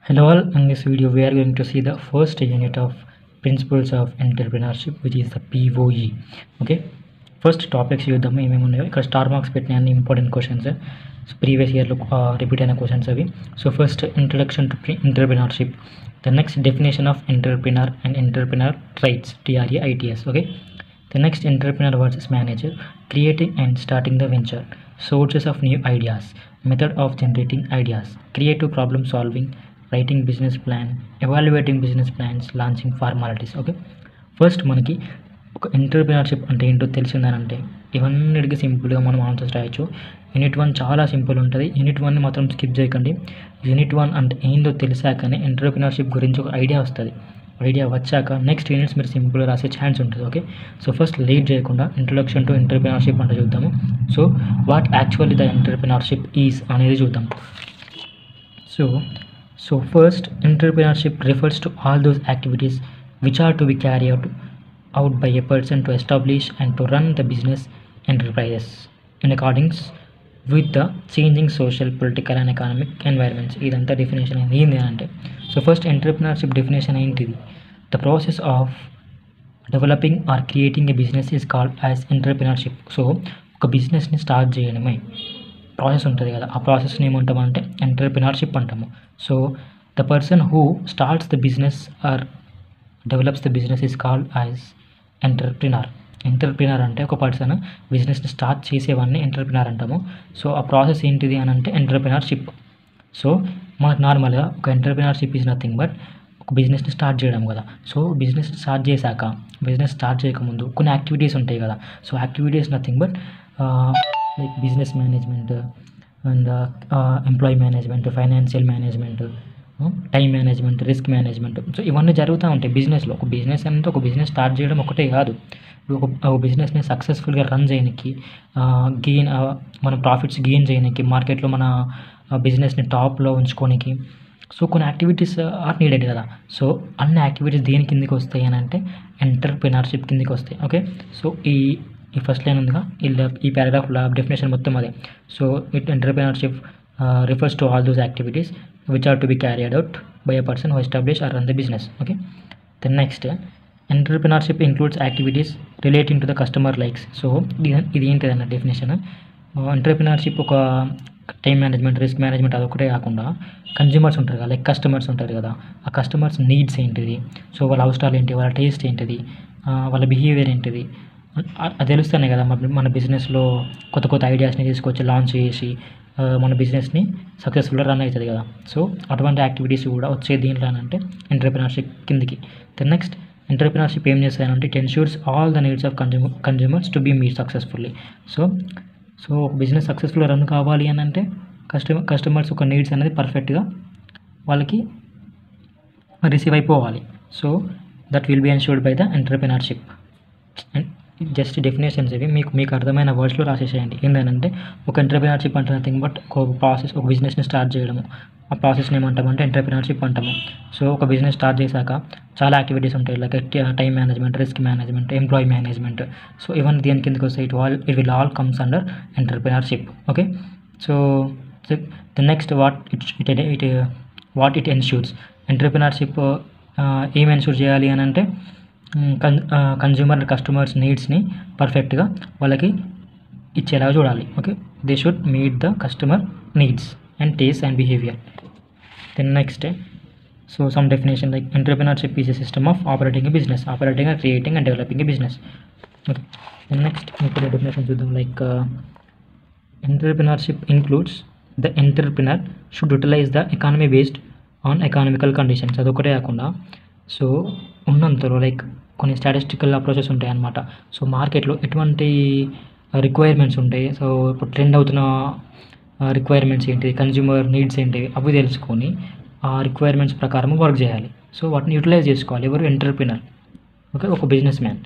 Hello all, in this video we are going to see the first unit of Principles of Entrepreneurship, which is the POE. Okay, first topics చూద్దాము ఏమేమి ఉన్నాయో. ఇక్కడ star marks పెట్టిన అన్ని important questions, previous ఇయర్లో repeat అయిన questions అవి. So first introduction to entrepreneurship, the next definition of entrepreneur and entrepreneur traits, TRAITS. Okay, the next entrepreneur versus manager, creating and starting the venture, sources of new ideas, method of generating ideas, creative problem solving, writing business plan, evaluating business plans, launching formalities. Okay, first మనకి ఒక entrepreneurship అంటే ఏంటో తెలిసిందనంటే ఇవన్నిటికీ సింపుల్గా మనం answers రాయొచ్చు. Unit 1 చాలా simple ఉంటుంది. యూనిట్ 1ని మాత్రం స్కిప్ చేయకండి. యూనిట్ 1 అంటే ఏందో తెలిసాకనే ఎంటర్ప్రినర్షిప్ గురించి ఒక ఐడియా వస్తుంది. ఐడియా వచ్చాక నెక్స్ట్ యూనిట్స్ మీరు సింపుల్గా రాసే ఛాన్స్ ఉంటుంది. ఓకే, సో ఫస్ట్ లేట్ చేయకుండా ఇంట్రొడక్షన్ టు ఎంటర్ప్రినర్షిప్ అంటే చూద్దాము. So what actually the entrepreneurship is అనేది చూద్దాం. So first, entrepreneurship refers to all those activities which are to be carried out by a person to establish and to run the business enterprises in accordance with the changing social, political and economic environments. ఇదంతా definition ఏంటి అంటే, so first entrepreneurship definition ఏంటిది? The process of developing or creating a business is called as entrepreneurship. So ఒక బిజినెస్ని start చేయడమే process ఉంటుంది కదా, ఆ ప్రాసెస్ని ఏమంటామంటే ఎంటర్ప్రినర్షిప్ అంటాము. So the person who starts the business are develops the business is called as entrepreneur. Entrepreneur అంటే ఒక పర్సన్ బిజినెస్ని స్టార్ట్ చేసేవాడిని ఎంటర్ప్రినర్ అంటాము. సో ఆ ప్రాసెస్ ఏంటిది అని అంటే ఎంటర్ప్రినర్షిప్. సో మనకు నార్మల్గా ఒక ఎంటర్ప్రినర్షిప్ ఈజ్ నథింగ్ బట్ ఒక బిజినెస్ని స్టార్ట్ చేయడం కదా. సో బిజినెస్ స్టార్ట్ చేశాక, బిజినెస్ స్టార్ట్ చేయకముందు కొన్ని యాక్టివిటీస్ ఉంటాయి కదా. So activities nothing but like business management and employee management, financial management, time management, risk management. So ఇవన్నీ జరుగుతూ ఉంటాయి బిజినెస్లో. ఒక బిజినెస్ అంటే ఒక బిజినెస్ స్టార్ట్ చేయడం ఒకటే కాదు, ఒక బిజినెస్ని సక్సెస్ఫుల్గా రన్ చేయడానికి, మన ప్రాఫిట్స్ గెయిన్ చేయడానికి, మార్కెట్లో మన బిజినెస్ని టాప్లో ఉంచుకోనికి సో కొన్ని యాక్టివిటీస్ ఆర్ నీడెడ్ కదా. సో అన్ని యాక్టివిటీస్ దేని కిందకి వస్తాయి అని అంటే ఎంటర్ప్రినర్షిప్ కిందకి వస్తాయి. ఓకే, సో ఈ ఫస్ట్ లైన్ ఉందిగా, ఈ పారాగ్రాఫ్లో డెఫినేషన్ మొత్తం అదే. So it entrepreneurship refers to all those activities which are to be carried out by a person who establish or run the business. Okay, the next, entrepreneurship includes activities relating to the customer likes. So ఇది ఏంటిదన్న definition, entrepreneurship ఒక time management, risk management అదొకటే కాకుండా consumers ఉంటారు కదా, like customers ఉంటారు కదా, ఆ customers needs ఏంటిది, సో వాళ్ళ అవసరాలు ఏంటి, వాళ్ళ టేస్ట్ ఏంటిది, వాళ్ళ బిహేవియర్ ఏంటిది, అది తెలుస్తేనే కదా మన బిజినెస్లో కొత్త కొత్త ఐడియాస్ని తీసుకొచ్చి లాంచ్ చేసి మన బిజినెస్ని సక్సెస్ఫుల్గా రన్ అవుతుంది కదా. సో అటువంటి యాక్టివిటీస్ కూడా వచ్చే దీంట్లో అంటే ఎంటర్ప్రినర్షిప్ కిందికి. ద నెక్స్ట్, ఎంటర్ప్రినర్షిప్ ఏం చేస్తాయంటే it ensures all the needs of consumers to be meet successfully. So ఒక బిజినెస్ సక్సెస్ఫుల్గా రన్ కావాలి అని అంటే కస్టమర్స్ ఒక నీడ్స్ అనేది పర్ఫెక్ట్గా వాళ్ళకి రిసీవ్ అయిపోవాలి. So that will be ensured by the entrepreneurship. And just definitions ఇవి మీకు అర్థమైన వర్డ్స్లో రాసేసేయండి. ఏంటంటే ఒక ఎంటర్ప్రినర్షిప్ అంటే నథింగ్ బట్ ఒక ప్రాసెస్, ఒక బిజినెస్ని స్టార్ట్ చేయడము, ఆ ప్రాసెస్ని ఏమంటామంటే ఎంటర్ప్రినర్షిప్ అంటాము. సో ఒక బిజినెస్ స్టార్ట్ చేశాక చాలా యాక్టివిటీస్ ఉంటాయి, like time management, risk management, employee management. So ఇవన్నీ దేని కిందకి వస్తాయి, it will all comes under entrepreneurship. Okay, so the next, what it ensures. Entrepreneurship ఏం ఎన్ష్యూర్ చేయాలి అని అంటే కన్జ్యూమర్ కస్టమర్స్ నీడ్స్ని పర్ఫెక్ట్గా వాళ్ళకి ఇచ్చేలాగా చూడాలి. Okay, they should meet the customer needs and taste and behaviour. Then next, so some definition like entrepreneurship is a system of operating a business, operating and creating and developing a business. Okay, then next ఇప్పుడు definition చూద్దాం. Like entrepreneurship includes the entrepreneur should utilise the economy based on economical conditions. అదొకటే కాకుండా so ఉన్నంతలో like కొన్ని statistical approaches ఉంటాయి అన్నమాట. So మార్కెట్లో ఎటువంటి రిక్వైర్మెంట్స్ ఉంటాయి, సో ఇప్పుడు ట్రెండ్ అవుతున్న రిక్వైర్మెంట్స్ ఏంటి, కన్జ్యూమర్ నీడ్స్ ఏంటి, అవి తెలుసుకొని ఆ రిక్వైర్మెంట్స్ ప్రకారం వర్క్ చేయాలి. సో వాటిని యూటిలైజ్ చేసుకోవాలి ఎవరు, ఎంటర్ప్రినర్. ఓకే, ఒక business man.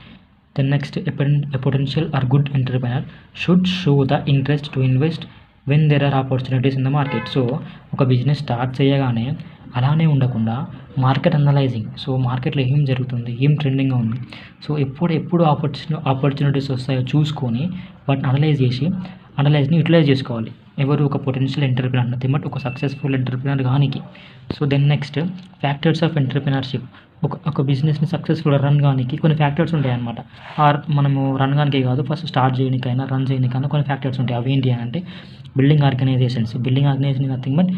Then next, a potential or good entrepreneur should show the interest to invest when there are opportunities in the market. So ఒక బిజినెస్ స్టార్ట్ చేయగానే అలానే ఉండకుండా మార్కెట్ అనలైజింగ్, సో మార్కెట్లో ఏం జరుగుతుంది, ఏం ట్రెండింగ్గా ఉంది, సో ఎప్పుడు ఆపర్చునిటీస్ వస్తాయో చూసుకొని వాటిని అనలైజ్ని యూటిలైజ్ చేసుకోవాలి. ఎవరు ఒక పొటెన్షియల్ ఎంటర్‌ప్రెన్యూర్ నథింగ్ బట్ ఒక సక్సెస్‌ఫుల్ ఎంటర్‌ప్రెన్యూర్ గానీకి. So then next factors of entrepreneurship. ఒక బిజినెస్‌ని సక్సెస్‌ఫుల్‌గా రన్ గానీకి కొన్ని ఫ్యాక్టర్స్ ఉంటాయన్నమాట. మనము రన్ గానికే కాదు, ఫస్ట్ స్టార్ట్ చేయనీకైనా, రన్ చేయనీకైనా కొన్ని ఫ్యాక్టర్స్ ఉంటాయి. అవేంటి అనంటే బిల్డింగ్ ఆర్గనైజేషన్ నథింగ్ బట్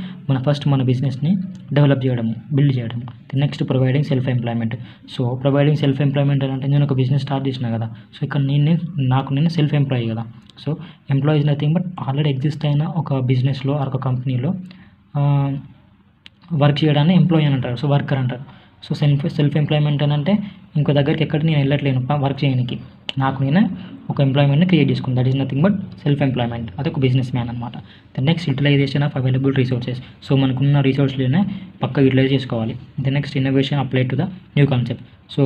మన బిజినెస్‌ని డెవలప్ చేయడము, బిల్డ్ చేయడము. Next providing self employment. So providing self employment అంటే నేను ఒక బిజినెస్ స్టార్ట్ చేసినా కదా, సో ఇక్కడ నేను సెల్ఫ్ ఎంప్లాయీ కదా. So employee is nothing but already exist అయిన ఒక బిజినెస్‌లో ఆర్ ఒక కంపెనీలో వర్క్ చేయడాన్ని ఎంప్లాయీ అని అంటారు. సో వర్కర్ అంటారు. సో సెల్ఫ్ ఎంప్లాయ్‌మెంట్ అని అంటే ఇంకో దగ్గరికి ఎక్కడ నేను వెళ్ళట్లేను వర్క్ చేయడానికి, నాకు నేనే ఒక ఎంప్లాయ్‌మెంట్‌ని క్రియేట్ చేసుకున్నాను. That is nothing but self employment. అదొక బిజినెస్ మ్యాన్ అనమాట. The next utilisation of available resources. So మనకున్న రిసోర్స్‌లోనే పక్కా యూటిలైజ్ చేసుకోవాలి. The next innovation apply to the new concept. So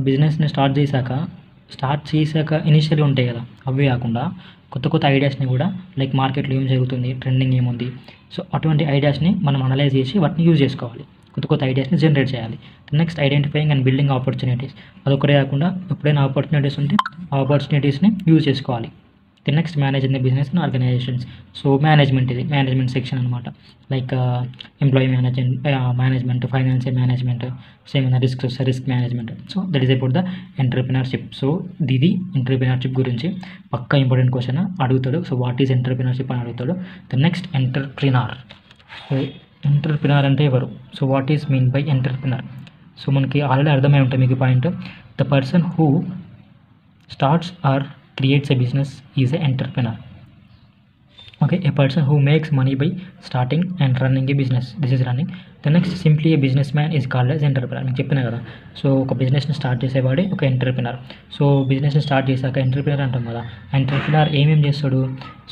బిజినెస్ని స్టార్ట్ చేశాక ఇనిషియల్గా ఉంటాయి కదా, అవే కాకుండా కొత్త ఐడియాస్ని కూడా లైక్ మార్కెట్లో ఏం జరుగుతుంది, ట్రెండింగ్ ఏముంది, సో అటువంటి ఐడియాస్ని మనం అనలైజ్ చేసి వాటిని యూజ్ చేసుకోవాలి. కొత్త ఐడియాస్ని జనరేట్ చేయాలి. Next identifying and building opportunities. అదొకటే కాకుండా ఎప్పుడైనా ఆపర్చునిటీస్ ఉంటే ఆ ఆపర్చునిటీస్ని యూజ్ చేసుకోవాలి. Next managing the business and organisations. So management section అనమాట. Like employee management, financial management, same risk management. So that is about the entrepreneurship. So ఇది entrepreneurship గురించి పక్కా ఇంపార్టెంట్ క్వశ్చన్ అడుగుతాడు. సో వాట్ ఈజ్ ఎంటర్‌ప్రెన్యూర్‌షిప్ అని అడుగుతాడు. The next entrepreneur. So entrepreneur అంటే ఎవరు? So what is mean by entrepreneur? So మనకి already అర్థమై ఉంటుంది మీకు point. The person who starts or creates a business is an entrepreneur. Okay, a person who makes money by starting and running a business. This is running. The next, simply a businessman is called as entrepreneur. నేను చెప్పినా కదా, so ఒక బిజినెస్ని start చేసేవాడే ఒక entrepreneur. So బిజినెస్ని start చేశాక entrepreneur అంటాం కదా. ఎంటర్‌ప్రెన్యూర్ ఏమేం చేస్తాడు?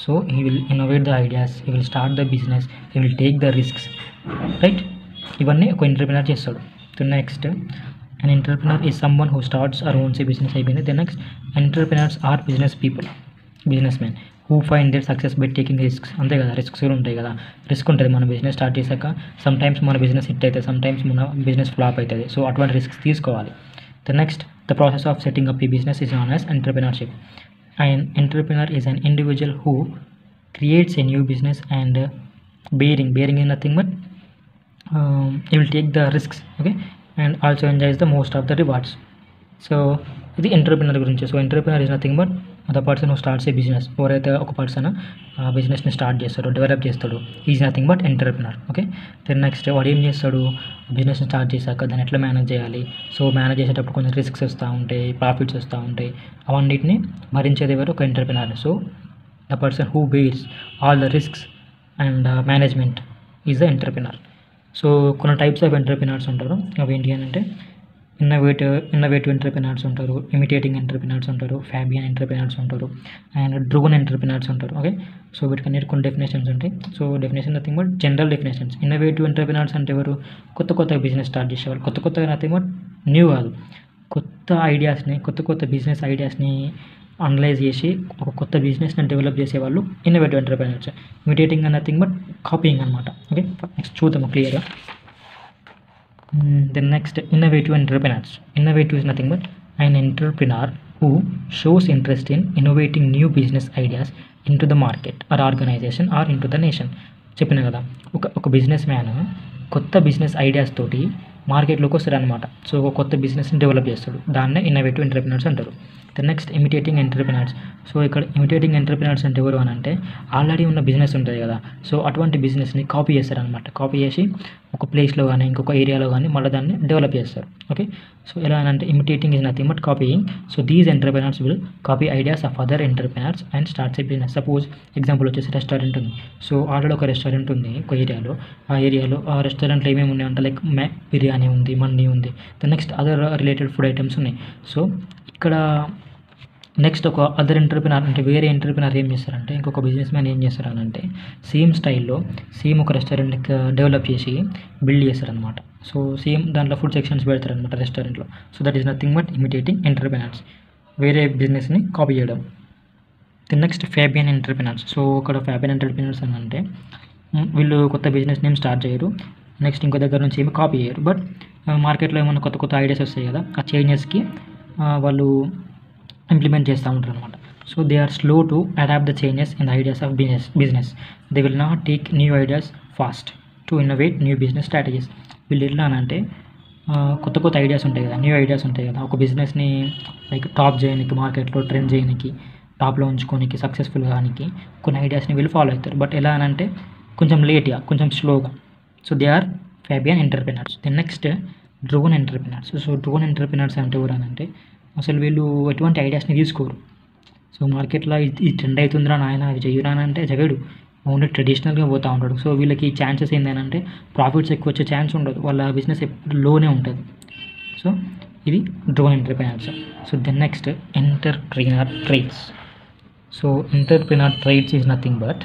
So he will innovate the ideas, he will start the business, he will take the risks, right? ఇవన్నీ ఒక ఎంటర్‌ప్రెన్యూర్ చేస్తాడు. Next, an entrepreneur is someone who starts or owns a business అయిపోయింది. The next, entrepreneurs are businessmen who find their success by taking risks. అంతే కదా, risks కూడా ఉంటాయి కదా. Risk ఉంటుంది మన బిజినెస్ స్టార్ట్ చేశాక. సమ్ టైమ్స్ మన బిజినెస్ హిట్ అవుతుంది, సమ్ టైమ్స్ మన బిజినెస్ ఫ్లాప్ అవుతుంది. సో అటువంటి రిస్క్స్ తీసుకోవాలి. The next, the process of setting up ఈ business is known as entrepreneurship. An entrepreneur is an individual who creates a new business and bearing is nothing but he will take the risks, okay, and also enjoys the most of the rewards. So ఇది entrepreneur గురించి. So entrepreneur is nothing but the person who starts a business. ఎవరైతే ఒక person బిజినెస్ని start చేస్తాడో, develop చేస్తాడో, is nothing but entrepreneur. Okay, then next, వాడు ఏం చేస్తాడు? బిజినెస్ని స్టార్ట్ చేశాక దాన్ని ఎట్లా మేనేజ్ చేయాలి. సో మేనేజ్ చేసేటప్పుడు కొంచెం రిస్క్స్ వస్తూ ఉంటాయి, ప్రాఫిట్స్ వస్తూ ఉంటాయి. అవన్నిటిని భరించేది ఎవరు? ఒక entrepreneur. So the person who bears all the risks and management is the entrepreneur. So కొన్ని టైప్స్ ఆఫ్ ఎంటర్‌ప్రెన్యూర్స్ ఉంటారు. అవి ఏంటి అని అంటే ఇన్నోవేటివ్ ఎంటర్‌ప్రెన్యూర్స్ ఉంటారు, ఇమిటేటింగ్ ఎంటర్‌ప్రెన్యూర్స్ ఉంటారు, ఫ్యాబియన్ ఎంటర్‌ప్రెన్యూర్స్ ఉంటారు, అండ్ డ్రివెన్ ఎంటర్‌ప్రెన్యూర్స్ ఉంటారు. ఓకే, సో వీటికన్నిటి కొన్ని డెఫినేషన్స్ ఉంటాయి. So definition nothing but general definitions. Innovative entrepreneurs అంటే ఎవరు? కొత్త బిజినెస్ స్టార్ట్ చేసేవాళ్ళు. కొత్త నథింగ్ బట్ న్యూ కాదు, కొత్త బిజినెస్ ఐడియాస్ని అనలైజ్ చేసి ఒక కొత్త బిజినెస్ని డెవలప్ చేసేవాళ్ళు innovative entrepreneurs. Imitating nothing but copying అనమాట. ఓకే, నెక్స్ట్ చూద్దాము క్లియర్గా. The next, innovative entrepreneurs. Innovative is nothing but an entrepreneur who shows interest in innovating new business ideas into the market or organization or into the nation. చెప్పిన కదా, ఒక business man కొత్త business ideas తోటి మార్కెట్లోకి వస్తాడు అనమాట. So ఒక కొత్త బిజినెస్ని డెవలప్ చేస్తాడు, దాన్నే ఇన్నోవేటివ్ ఎంటర్‌ప్రెన్యూర్స్ అంటారు. The next, imitating entrepreneurs. So ఇక్కడ ఇమిటేటింగ్ ఎంటర్‌ప్రెన్యూర్స్ అంటే ఎవరు అని అంటే ఆల్రెడీ ఉన్న బిజినెస్ ఉంటుంది కదా, సో అటువంటి బిజినెస్ని కాపీ చేస్తారనమాట. కాపీ చేసి ఒక ప్లేస్లో కానీ ఇంకొక ఏరియాలో కానీ మళ్ళీ దాన్ని డెవలప్ చేస్తారు. ఓకే, సో ఎలా అంటే imitating is nothing but copying. So these entrepreneurs will copy ideas of other entrepreneurs and starts a business. Suppose example వచ్చేసి రెస్టారెంట్ ఉంది. సో ఆల్రెడీ ఒక రెస్టారెంట్ ఉంది ఒక ఏరియాలో. ఆ రెస్టారెంట్లో ఏమేమి ఉన్నాయి అంటే లైక్ బిర్యానీ ఉంది, మండి ఉంది, the next other related food items ఉన్నాయి. సో ఇక్కడ నెక్స్ట్ ఒక అదర్ ఎంటర్‌ప్రెన్యూర్ అంటే వేరే ఎంటర్‌ప్రెన్యూర్ ఏం చేస్తారంటే, ఇంకొక బిజినెస్ మ్యాన్ ఏం చేస్తారనంటే సేమ్ స్టైల్లో సేమ్ ఒక రెస్టారెంట్ డెవలప్ చేసి బిల్డ్ చేస్తారనమాట. సో సేమ్ దాంట్లో ఫుడ్ సెక్షన్స్ పెడతారనమాట రెస్టారెంట్లో. So that is nothing but imitating entrepreneurs, వేరే బిజినెస్ని కాపీ చేయడం. Next, Fabian entrepreneurs. సో ఇక్కడ ఫ్యాబియన్ ఎంటర్‌ప్రెన్యూర్స్ అని అంటే వీళ్ళు కొత్త బిజినెస్ నేమ్ స్టార్ట్ చేయరు, నెక్స్ట్ ఇంకో దగ్గర నుంచి ఏమి కాపీ చేయరు, బట్ మార్కెట్లో ఏమైనా కొత్త ఐడియాస్ వస్తాయి కదా, ఆ చేంజెస్కి వాళ్ళు ఇంప్లిమెంట్ చేస్తూ ఉంటారు అనమాట. So they are slow to adapt the changes in the ideas of business. They will not take new ideas fast to innovate new business strategies. వీళ్ళు ఎట్లా అంటే కొత్త కొత్త ఐడియాస్ ఉంటాయి కదా, న్యూ ఐడియాస్ ఉంటాయి కదా, ఒక బిజినెస్ని లైక్ టాప్ చేయడానికి, మార్కెట్లో ట్రెండ్ చేయడానికి, టాప్లో ఉంచుకోనికి, సక్సెస్ఫుల్ కానికి కొన్ని ఐడియాస్ని వీళ్ళు ఫాలో అవుతారు. బట్ ఎలా అని అంటే కొంచెం లేట్గా, కొంచెం స్లోగా. So they are Fabian entrepreneurs. Then next drone entrepreneurs. So drone entrepreneurs అంటే ఎవరనంటే అసలు వీళ్ళు ఎటువంటి ఐడియాస్ని తీసుకోరు. సో మార్కెట్లో ఇది ట్రెండ్ అవుతుందిరా నాయన, అది చెయ్యరా అని అంటే చెయ్యడు, ఓన్లీ ట్రెడిషనల్గా పోతూ ఉంటాడు. సో వీళ్ళకి ఛాన్సెస్ ఏంటంటే ప్రాఫిట్స్ ఎక్కువ వచ్చే ఛాన్స్ ఉండదు, వాళ్ళ బిజినెస్ ఎప్పుడు లోనే ఉంటుంది. సో ఇది drone entrepreneurs. So then next entrepreneur traits. So entrepreneur traits is nothing but,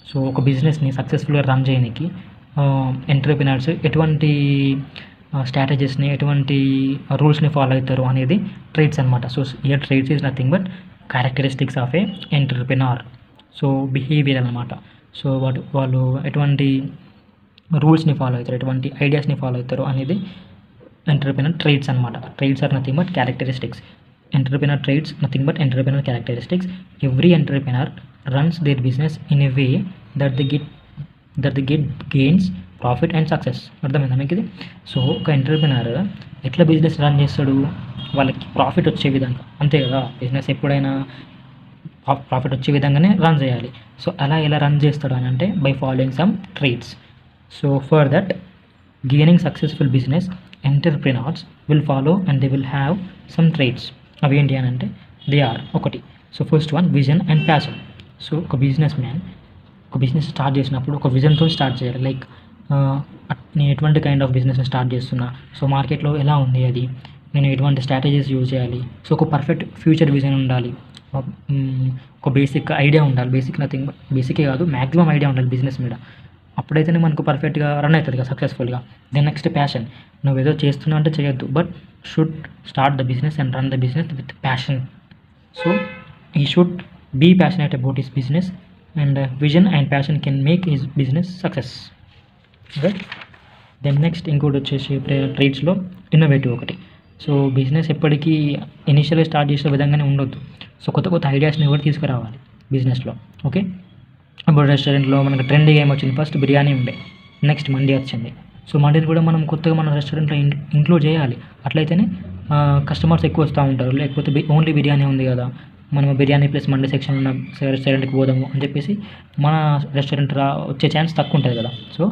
so ఒక బిజినెస్ని సక్సెస్ఫుల్గా రన్ చేయడానికి ఎంటర్ప్రినర్స్ ఎటువంటి స్ట్రాటజీస్ని, ఎటువంటి రూల్స్ని ఫాలో అవుతారు అనేది ట్రేడ్స్ అనమాట. So year trades is nothing but characteristics of A entrepreneur. So behaviour అనమాట. సో వాళ్ళు ఎటువంటి రూల్స్ని ఫాలో అవుతారు, ఎటువంటి ఐడియాస్ని ఫాలో అవుతారు అనేది ఎంటర్ప్రినర్ ట్రేడ్స్ అనమాట. Traits are nothing but characteristics. Entrepreneur traits nothing but entrepreneur characteristics. Every entrepreneur runs their business in a way that they get gains, profit and success. అర్థమైందా మీకు ఇది? సో ఒక entrepreneur ఎట్లా business run చేస్తాడు, వాళ్ళకి profit వచ్చే విధంగా, అంతే కదా, బిజినెస్ ఎప్పుడైనా ప్రాఫిట్ వచ్చే విధంగానే రన్ చేయాలి. సో అలా ఎలా రన్ చేస్తాడు అని అంటే by following some trades. So for that gaining successful business entrepreneurs will follow and they will have some trades. అవి ఏంటి అని అంటే దే ఆర్ ఒకటి. So first one vision and passion. So ఒక బిజినెస్ మ్యాన్ ఒక బిజినెస్ స్టార్ట్ చేసినప్పుడు ఒక విజన్తో start చేయాలి. లైక్ నేను ఎటువంటి కైండ్ ఆఫ్ బిజినెస్ని స్టార్ట్ చేస్తున్నా, సో మార్కెట్లో ఎలా ఉంది అది, నేను ఎటువంటి స్ట్రాటజీస్ యూజ్ చేయాలి. సో ఒక పర్ఫెక్ట్ ఫ్యూచర్ విజన్ ఉండాలి, ఒక బేసిక్ ఐడియా ఉండాలి. బేసికే కాదు, మ్యాక్సిమం ఐడియా ఉండాలి బిజినెస్ మీద. అప్పుడైతేనే మనకు పర్ఫెక్ట్గా రన్ అవుతుంది కదా సక్సెస్ఫుల్గా. Then next passion. నువ్వు ఏదో చేస్తున్నావు అంటే చేయొద్దు, but should start the business and run the business with passion. So ఈ should be passionate about his business and vision and passion can make his business success. Right. Then next ఇంకోటి వచ్చేసి ట్రేడ్స్లో innovative ఒకటి. So business ఎప్పటికీ ఇనిషియల్గా start చేసే విధంగానే ఉండొద్దు. సో కొత్త కొత్త ఐడియాస్ని కూడా తీసుకురావాలి బిజినెస్లో. ఓకే. ఇప్పుడు రెస్టారెంట్లో మనకు ట్రెండింగ్ ఏమొచ్చింది, ఫస్ట్ బిర్యానీ ఉండే, నెక్స్ట్ మండి వచ్చింది. సో మండిని కూడా మనం కొత్తగా మన రెస్టారెంట్లో ఇంక్లూడ్ చేయాలి. అట్లయితేనే కస్టమర్స్ ఎక్కువ వస్తూ ఉంటారు. లేకపోతే ఓన్లీ బిర్యానీ ఉంది కదా, మనం బిర్యానీ ప్లస్ మండి సెక్షన్ ఉన్న రెస్టారెంట్కి పోదాము అని చెప్పేసి మన రెస్టారెంట్ వచ్చే ఛాన్స్ తక్కువ ఉంటుంది కదా. సో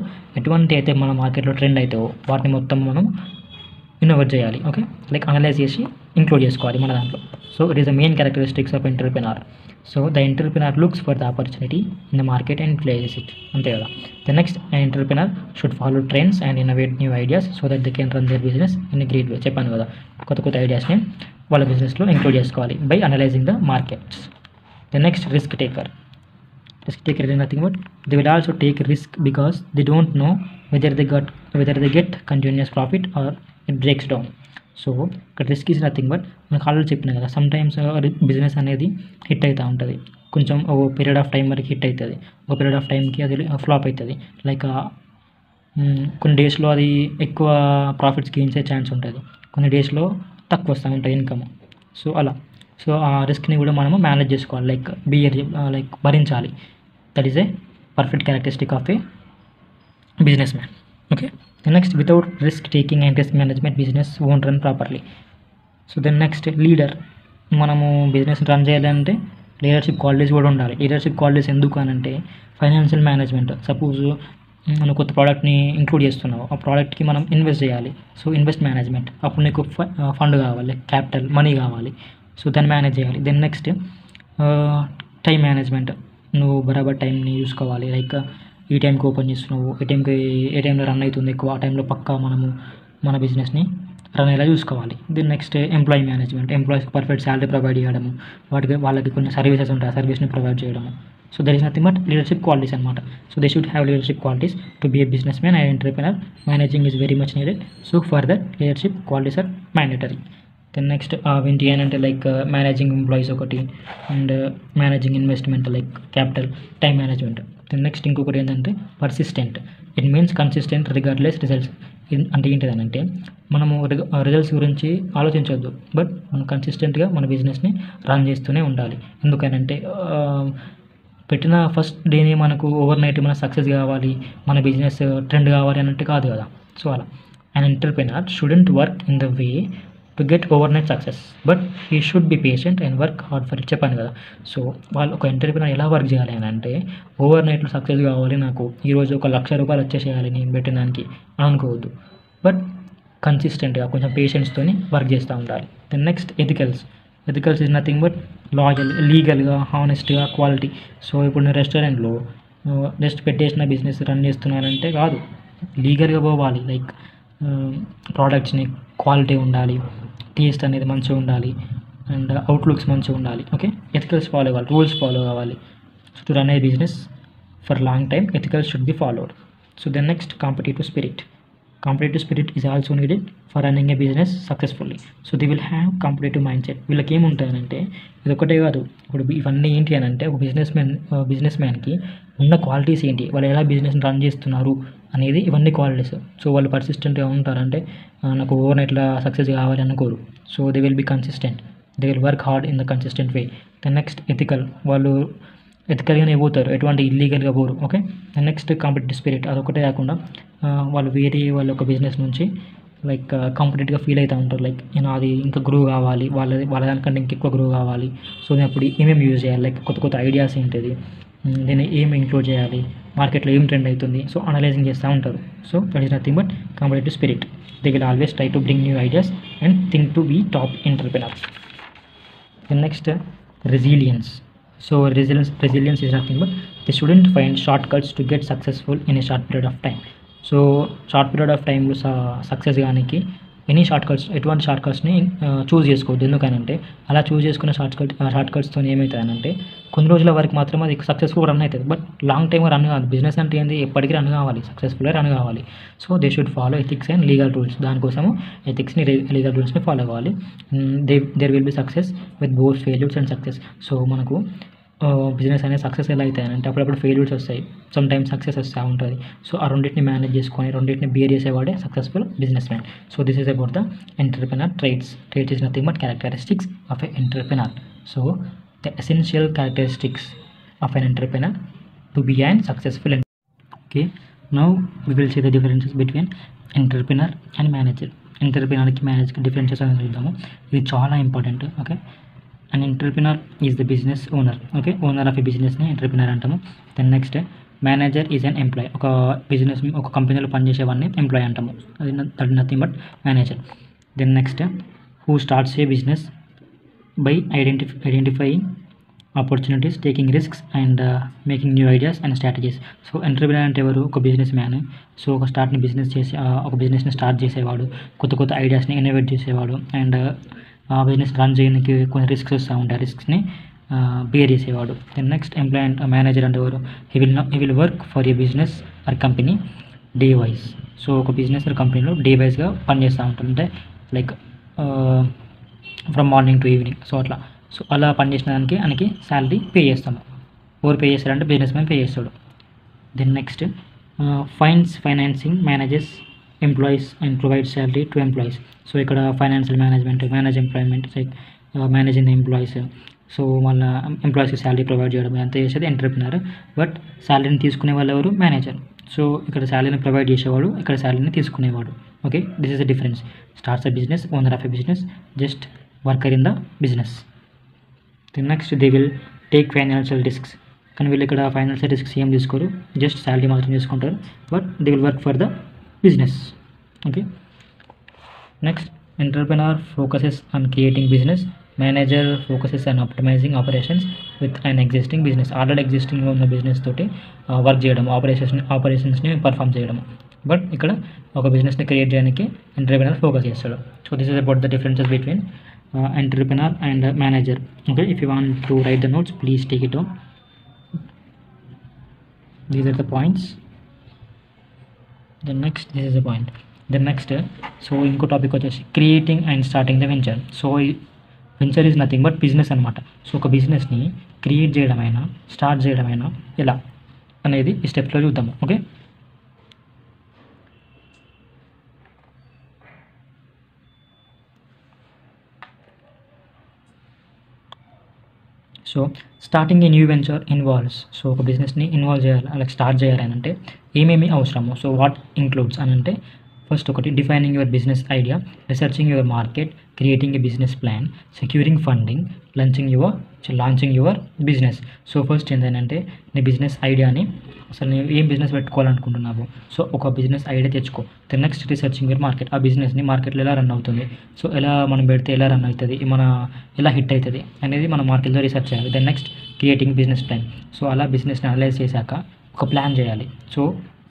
ఎటువంటి అయితే మన మార్కెట్లో ట్రెండ్ అవుతాయో వాటిని మొత్తం మనం ఇన్నోవేట్ చేయాలి. ఓకే. లైక్ అనలైజ్ చేసి ఇంక్లూడ్ చేసుకోవాలి మన దాంట్లో. So it is the main characteristics of entrepreneur. So the entrepreneur looks for the opportunity in the market and place it. అంతే కదా. The next entrepreneur should follow trends and innovate new ideas so that they can run their business in a great way. చెప్పాను కదా, కొత్త కొత్త ఐడియాస్ని వాళ్ళ బిజినెస్లో include చేసుకోవాలి by analysing the markets. The next risk taker. Risk taker is nothing but they will also take risk because they don't know whether they get continuous profit or it breaks down. So ఇక్కడ risk is nothing but మనకు already చెప్పినా కదా, some times business అనేది hit అవుతూ ఉంటుంది. కొంచెం ఓ period of time వరకు hit అవుతుంది, ఒక పీరియడ్ ఆఫ్ టైంకి అది ఫ్లాప్ అవుతుంది. లైక్ కొన్ని డేస్లో అది ఎక్కువ ప్రాఫిట్స్ గెయిన్స్ అయ్యే ఛాన్స్ ఉంటుంది, కొన్ని డేస్లో తక్కువ వస్తూ ఉంటుంది ఇన్కమ్. సో అలా. సో ఆ రిస్క్ని కూడా మనము మేనేజ్ చేసుకోవాలి, లైక్ భరించాలి. That is a perfect characteristic of a business man. Okay. Next without risk taking and risk management business won't run properly. So then next leader. మనము బిజినెస్ రన్ చేయాలంటే leadership qualities కూడా ఉండాలి. Leadership qualities ఎందుకు అనంటే financial management. Suppose మనం కొత్త ప్రోడక్ట్ని include చేస్తున్నావు, ఆ ప్రోడక్ట్కి మనం ఇన్వెస్ట్ చేయాలి. So invest management. అప్పుడు నీకు ఫండ్ కావాలి, క్యాపిటల్ మనీ కావాలి. సో దాన్ని మేనేజ్ చేయాలి. Then next time management. నువ్వు బరాబర్ టైంని చూసుకోవాలి. లైక్ ఈ టైంకి ఓపెన్ చేస్తున్నావు, ఏ టైంలో రన్ అవుతుంది ఎక్కువ, ఆ టైంలో పక్కా మనము మన బిజినెస్ని రన్ అయ్యేలా చూసుకోవాలి. Then next employee management. ఎంప్లాయీస్కి పర్ఫెక్ట్ శాలరీ ప్రొవైడ్ చేయడము, వాళ్ళకి కొన్ని సర్వీసెస్ ఉంటాయి, ఆ సర్వీస్ని ప్రొవైడ్ చేయడము. So there is nothing but leadership qualities అనమాట. So they should have leadership qualities to be a business man and entrepreneur. Managing is very much needed. So for that leadership qualities are mandatory. Then next ఏంటి అని అంటే like managing employees ఒకటి, and managing investment like capital, time management. Then next ఇంకొకటి ఏంటంటే persistent. It means consistent regardless results. అంటే ఏంటిదనంటే మనము results గురించి ఆలోచించొద్దు, but మనం కన్సిస్టెంట్గా మన బిజినెస్ని రన్ చేస్తూనే ఉండాలి. ఎందుకనంటే పెట్టిన ఫస్ట్ డేనే మనకు ఓవర్ నైట్ మన సక్సెస్ కావాలి, మన బిజినెస్ ట్రెండ్ కావాలి అన్నట్టు కాదు కదా. సో అలా an entrepreneur student work in the way to get over night success, but he should be patient and work hard for it. చెప్పాను కదా. సో వాళ్ళు ఒక ఎంటర్‌ప్రెన్యూర్ ఎలా వర్క్ చేయాలి అని అంటే, ఓవర్ నైట్లో సక్సెస్ కావాలి, నాకు ఈరోజు ఒక ₹1,00,000 వచ్చేసేయాలి నేను పెట్టిన దానికి అని అనుకోవద్దు, బట్ కన్సిస్టెంట్గా కొంచెం పేషెన్స్‌తోని వర్క్ చేస్తూ ఉండాలి. Then next ethicals is nothing but లీగల్గా, హానెస్ట్గా, క్వాలిటీ. సో ఇప్పుడు నేను రెస్టారెంట్లో జస్ట్ పెట్టేసిన బిజినెస్ రన్ చేస్తున్నానంటే కాదు, లీగల్గా పోవాలి. లైక్ ప్రోడక్ట్స్ని క్వాలిటీ ఉండాలి, టేస్ట్ అనేది మంచిగా ఉండాలి, అండ్ అవుట్లుక్స్ మంచిగా ఉండాలి. ఓకే, ఎథికల్స్ ఫాలో అవ్వాలి, రూల్స్ ఫాలో అవ్వాలి. So to run a business for long time ethicals should be followed. So then next competitive spirit is also needed for running a business successfully. So they will have competitive mindset. వీళ్ళకి ఏముంటుందంటే ఇది ఒకటే కాదు, ఇప్పుడు ఇవన్నీ ఏంటి అని అంటే ఒక బిజినెస్ మ్యాన్కి ఉన్న క్వాలిటీస్ ఏంటి, వాళ్ళు ఎలా బిజినెస్ని రన్ చేస్తున్నారు అనేది, ఇవన్నీ క్వాలిటీస్. సో వాళ్ళు పర్సిస్టెంట్గా ఉంటారంటే నాకు ఓవర్ నైట్లో సక్సెస్ కావాలి అనుకోరు. So they will be consistent, they will work hard in the consistent way. Then next వాళ్ళు ఎథికల్గానే పోతారు, ఎటువంటి ఇల్లీగల్గా పోరు. Okay, next competitive spirit. అదొకటే కాకుండా వాళ్ళు వాళ్ళ ఒక బిజినెస్ నుంచి లైక్ కాంపిటేటివ్గా ఫీల్ అవుతూ ఉంటారు. లైక్ నేను అది ఇంకా గ్రో కావాలి, వాళ్ళ దానికంటే ఇంకెక్కువ గ్రో కావాలి. సో నేను అప్పుడు ఏమేమి యూజ్ చేయాలి, లైక్ కొత్త ఐడియాస్ ఏంటిది, నేను ఏం ఇంక్లూడ్ చేయాలి, మార్కెట్లో ఏం ట్రెండ్ అవుతుంది, సో అనలైజింగ్ చేస్తూ ఉంటారు. So that is nothing but competitive spirit. They will always try to bring new ideas and think to be top entrepreneur. Then next resilience. So resilience is nothing but they shouldn't find shortcuts to get successful in a short period of time. So short period of టైంలో success కానికి ఎటువంటి short కట్స్ని చూస్ చేసుకోవద్దు. ఎందుకనంటే అలా చూస్ చేసుకున్న short కట్స్తో ఏమవుతుందనంటే కొన్ని రోజుల వరకు మాత్రం అది సక్సెస్ఫుల్ రన్ అవుతుంది, బట్ లాంగ్ టైమ్ రన్ కాదు. బిజినెస్ అంటే ఏంది, ఎప్పటికీ రన్ కావాలి, సక్సెస్ఫుల్గా రన్ కావాలి. So they should follow ethics and legal rules. దానికోసము ఎథిక్స్ని, లీగల్ రూల్స్ని ఫాలో కావాలి. There will be success with both failures and success. So మనకు బిజినెస్ అనేది సక్సెస్ ఎలా అవుతాయనంటే అప్పుడప్పుడు ఫెయిల్యూర్స్ వస్తాయి, సమ్ టైమ్స్ సక్సెస్ వస్తూ ఉంటుంది. సో ఆ రెండింటిని మేనేజ్ చేసుకొని రెండింటిని బేర్ చేసేవాడే successful business man. So this is about the entrepreneur traits is nothing but characteristics of a entrepreneur. So the essential characteristics of an entrepreneur to be an successful. Okay, now we will see the differences between entrepreneur and manager. ఎంటర్‌ప్రెన్యూర్కి మేనేజర్కి differences అనేది చూద్దాము. ఇది చాలా important. Okay, an entrepreneur is the business owner. Okay, owner of a business ని entrepreneur అంటాము. Then next manager is an employee. ఒక కంపెనీలో పనిచేసేవాడిని ఎంప్లాయ్ అంటాము. That nothing but manager. Then next who starts a business by identifying opportunities, taking risks and making new ideas and strategies. So entrepreneur అంటే ఎవరు, ఒక business man. So ఒక బిజినెస్ని start చేసేవాడు, కొత్త ఐడియాస్ని ఇన్నోవేట్ చేసేవాడు, అండ్ ఆ బిజినెస్ రన్ చేయడానికి కొన్ని రిస్క్స్ వస్తూ ఉంటాయి, రిస్క్స్ని బేర్ చేసేవాడు. Then next employee and manager అంటే ఎవరు, he will work for a business or company day wise. So ఒక బిజినెస్ ఆర్ కంపెనీలో డే వైజ్గా పనిచేస్తూ ఉంటారు, అంటే like from morning to evening. So అలా పనిచేసిన దానికి ఆయనకి శాలరీ పే చేస్తాము. ఎవరు పే చేస్తారంటే బిజినెస్ మ్యాన్ పే చేస్తాడు. Then next financing manages employees and provide salary to employees. So ఇక్కడ financial manage employment, managing the employees. So మళ్ళీ ఎంప్లాయీస్కి శాలరీ ప్రొవైడ్ చేయడం అంతా చేసేది ఎంటర్‌ప్రెన్యూర్, బట్ శాలరీని తీసుకునే వాళ్ళు ఎవరు, మేనేజర్. సో ఇక్కడ శాలరీని ప్రొవైడ్ చేసేవాడు, ఇక్కడ శాలరీని తీసుకునేవాడు. Okay, this is the difference. Starts a business, owner of a business, just worker in the business. Then next they will take financial risks. కానీ వీళ్ళు ఇక్కడ ఫైనాన్షియల్ రిస్క్స్ ఏం తీసుకోరు, జస్ట్ శాలరీ మాత్రం తీసుకుంటారు, but they will work for the business. Okay, next entrepreneur focuses on creating business, manager focuses on optimizing operations with an existing business. Already existing ఉన్న business తోటి work చేయడం, ఆపరేషన్స్ని perform చేయడం. But ఇక్కడ ఒక బిజినెస్ని create చేయడానికి ఎంటర్‌ప్రెన్యూర్ ఫోకస్ చేస్తాడు. So this is about the differences between entrepreneur and manager. Okay, if you want to write the notes please take it down. These are the points. The next so ఇంకో topic వచ్చేసి creating and starting the venture. So venture is nothing but business అనమాట. So ఒక బిజినెస్ని create చేయడమైనా start చేయడమైనా ఎలా అనేది ఈ స్టెప్స్లో చూద్దాము. Okay, so starting a new venture involves, so ఒక బిజినెస్ని ఇన్వాల్వ్ చేయాలి, అలాగే స్టార్ట్ చేయాలి అని అంటే ఏమేమి అవసరము. సో వాట్ ఇంక్లూడ్స్ అని అంటే ఫస్ట్ ఒకటి defining your business idea, researching your market, creating a business plan, securing funding, launching your business. So first ఏంటంటే నీ బిజినెస్ ఐడియాని, అసలు నేను ఏం బిజినెస్ పెట్టుకోవాలనుకుంటున్నావు, సో ఒక బిజినెస్ ఐడియా తెచ్చుకో. Then next researching your market, ఆ బిజినెస్ని మార్కెట్లో ఎలా రన్ అవుతుంది, సో ఎలా మనం పెడితే ఎలా రన్ అవుతుంది, ఎలా హిట్ అవుతుంది అనేది మనం మార్కెట్లో రీసెర్చ్ చేయాలి. Then next creating business plan, so అలా బిజినెస్ని అనలైజ్ చేశాక ఒక ప్లాన్ చేయాలి. సో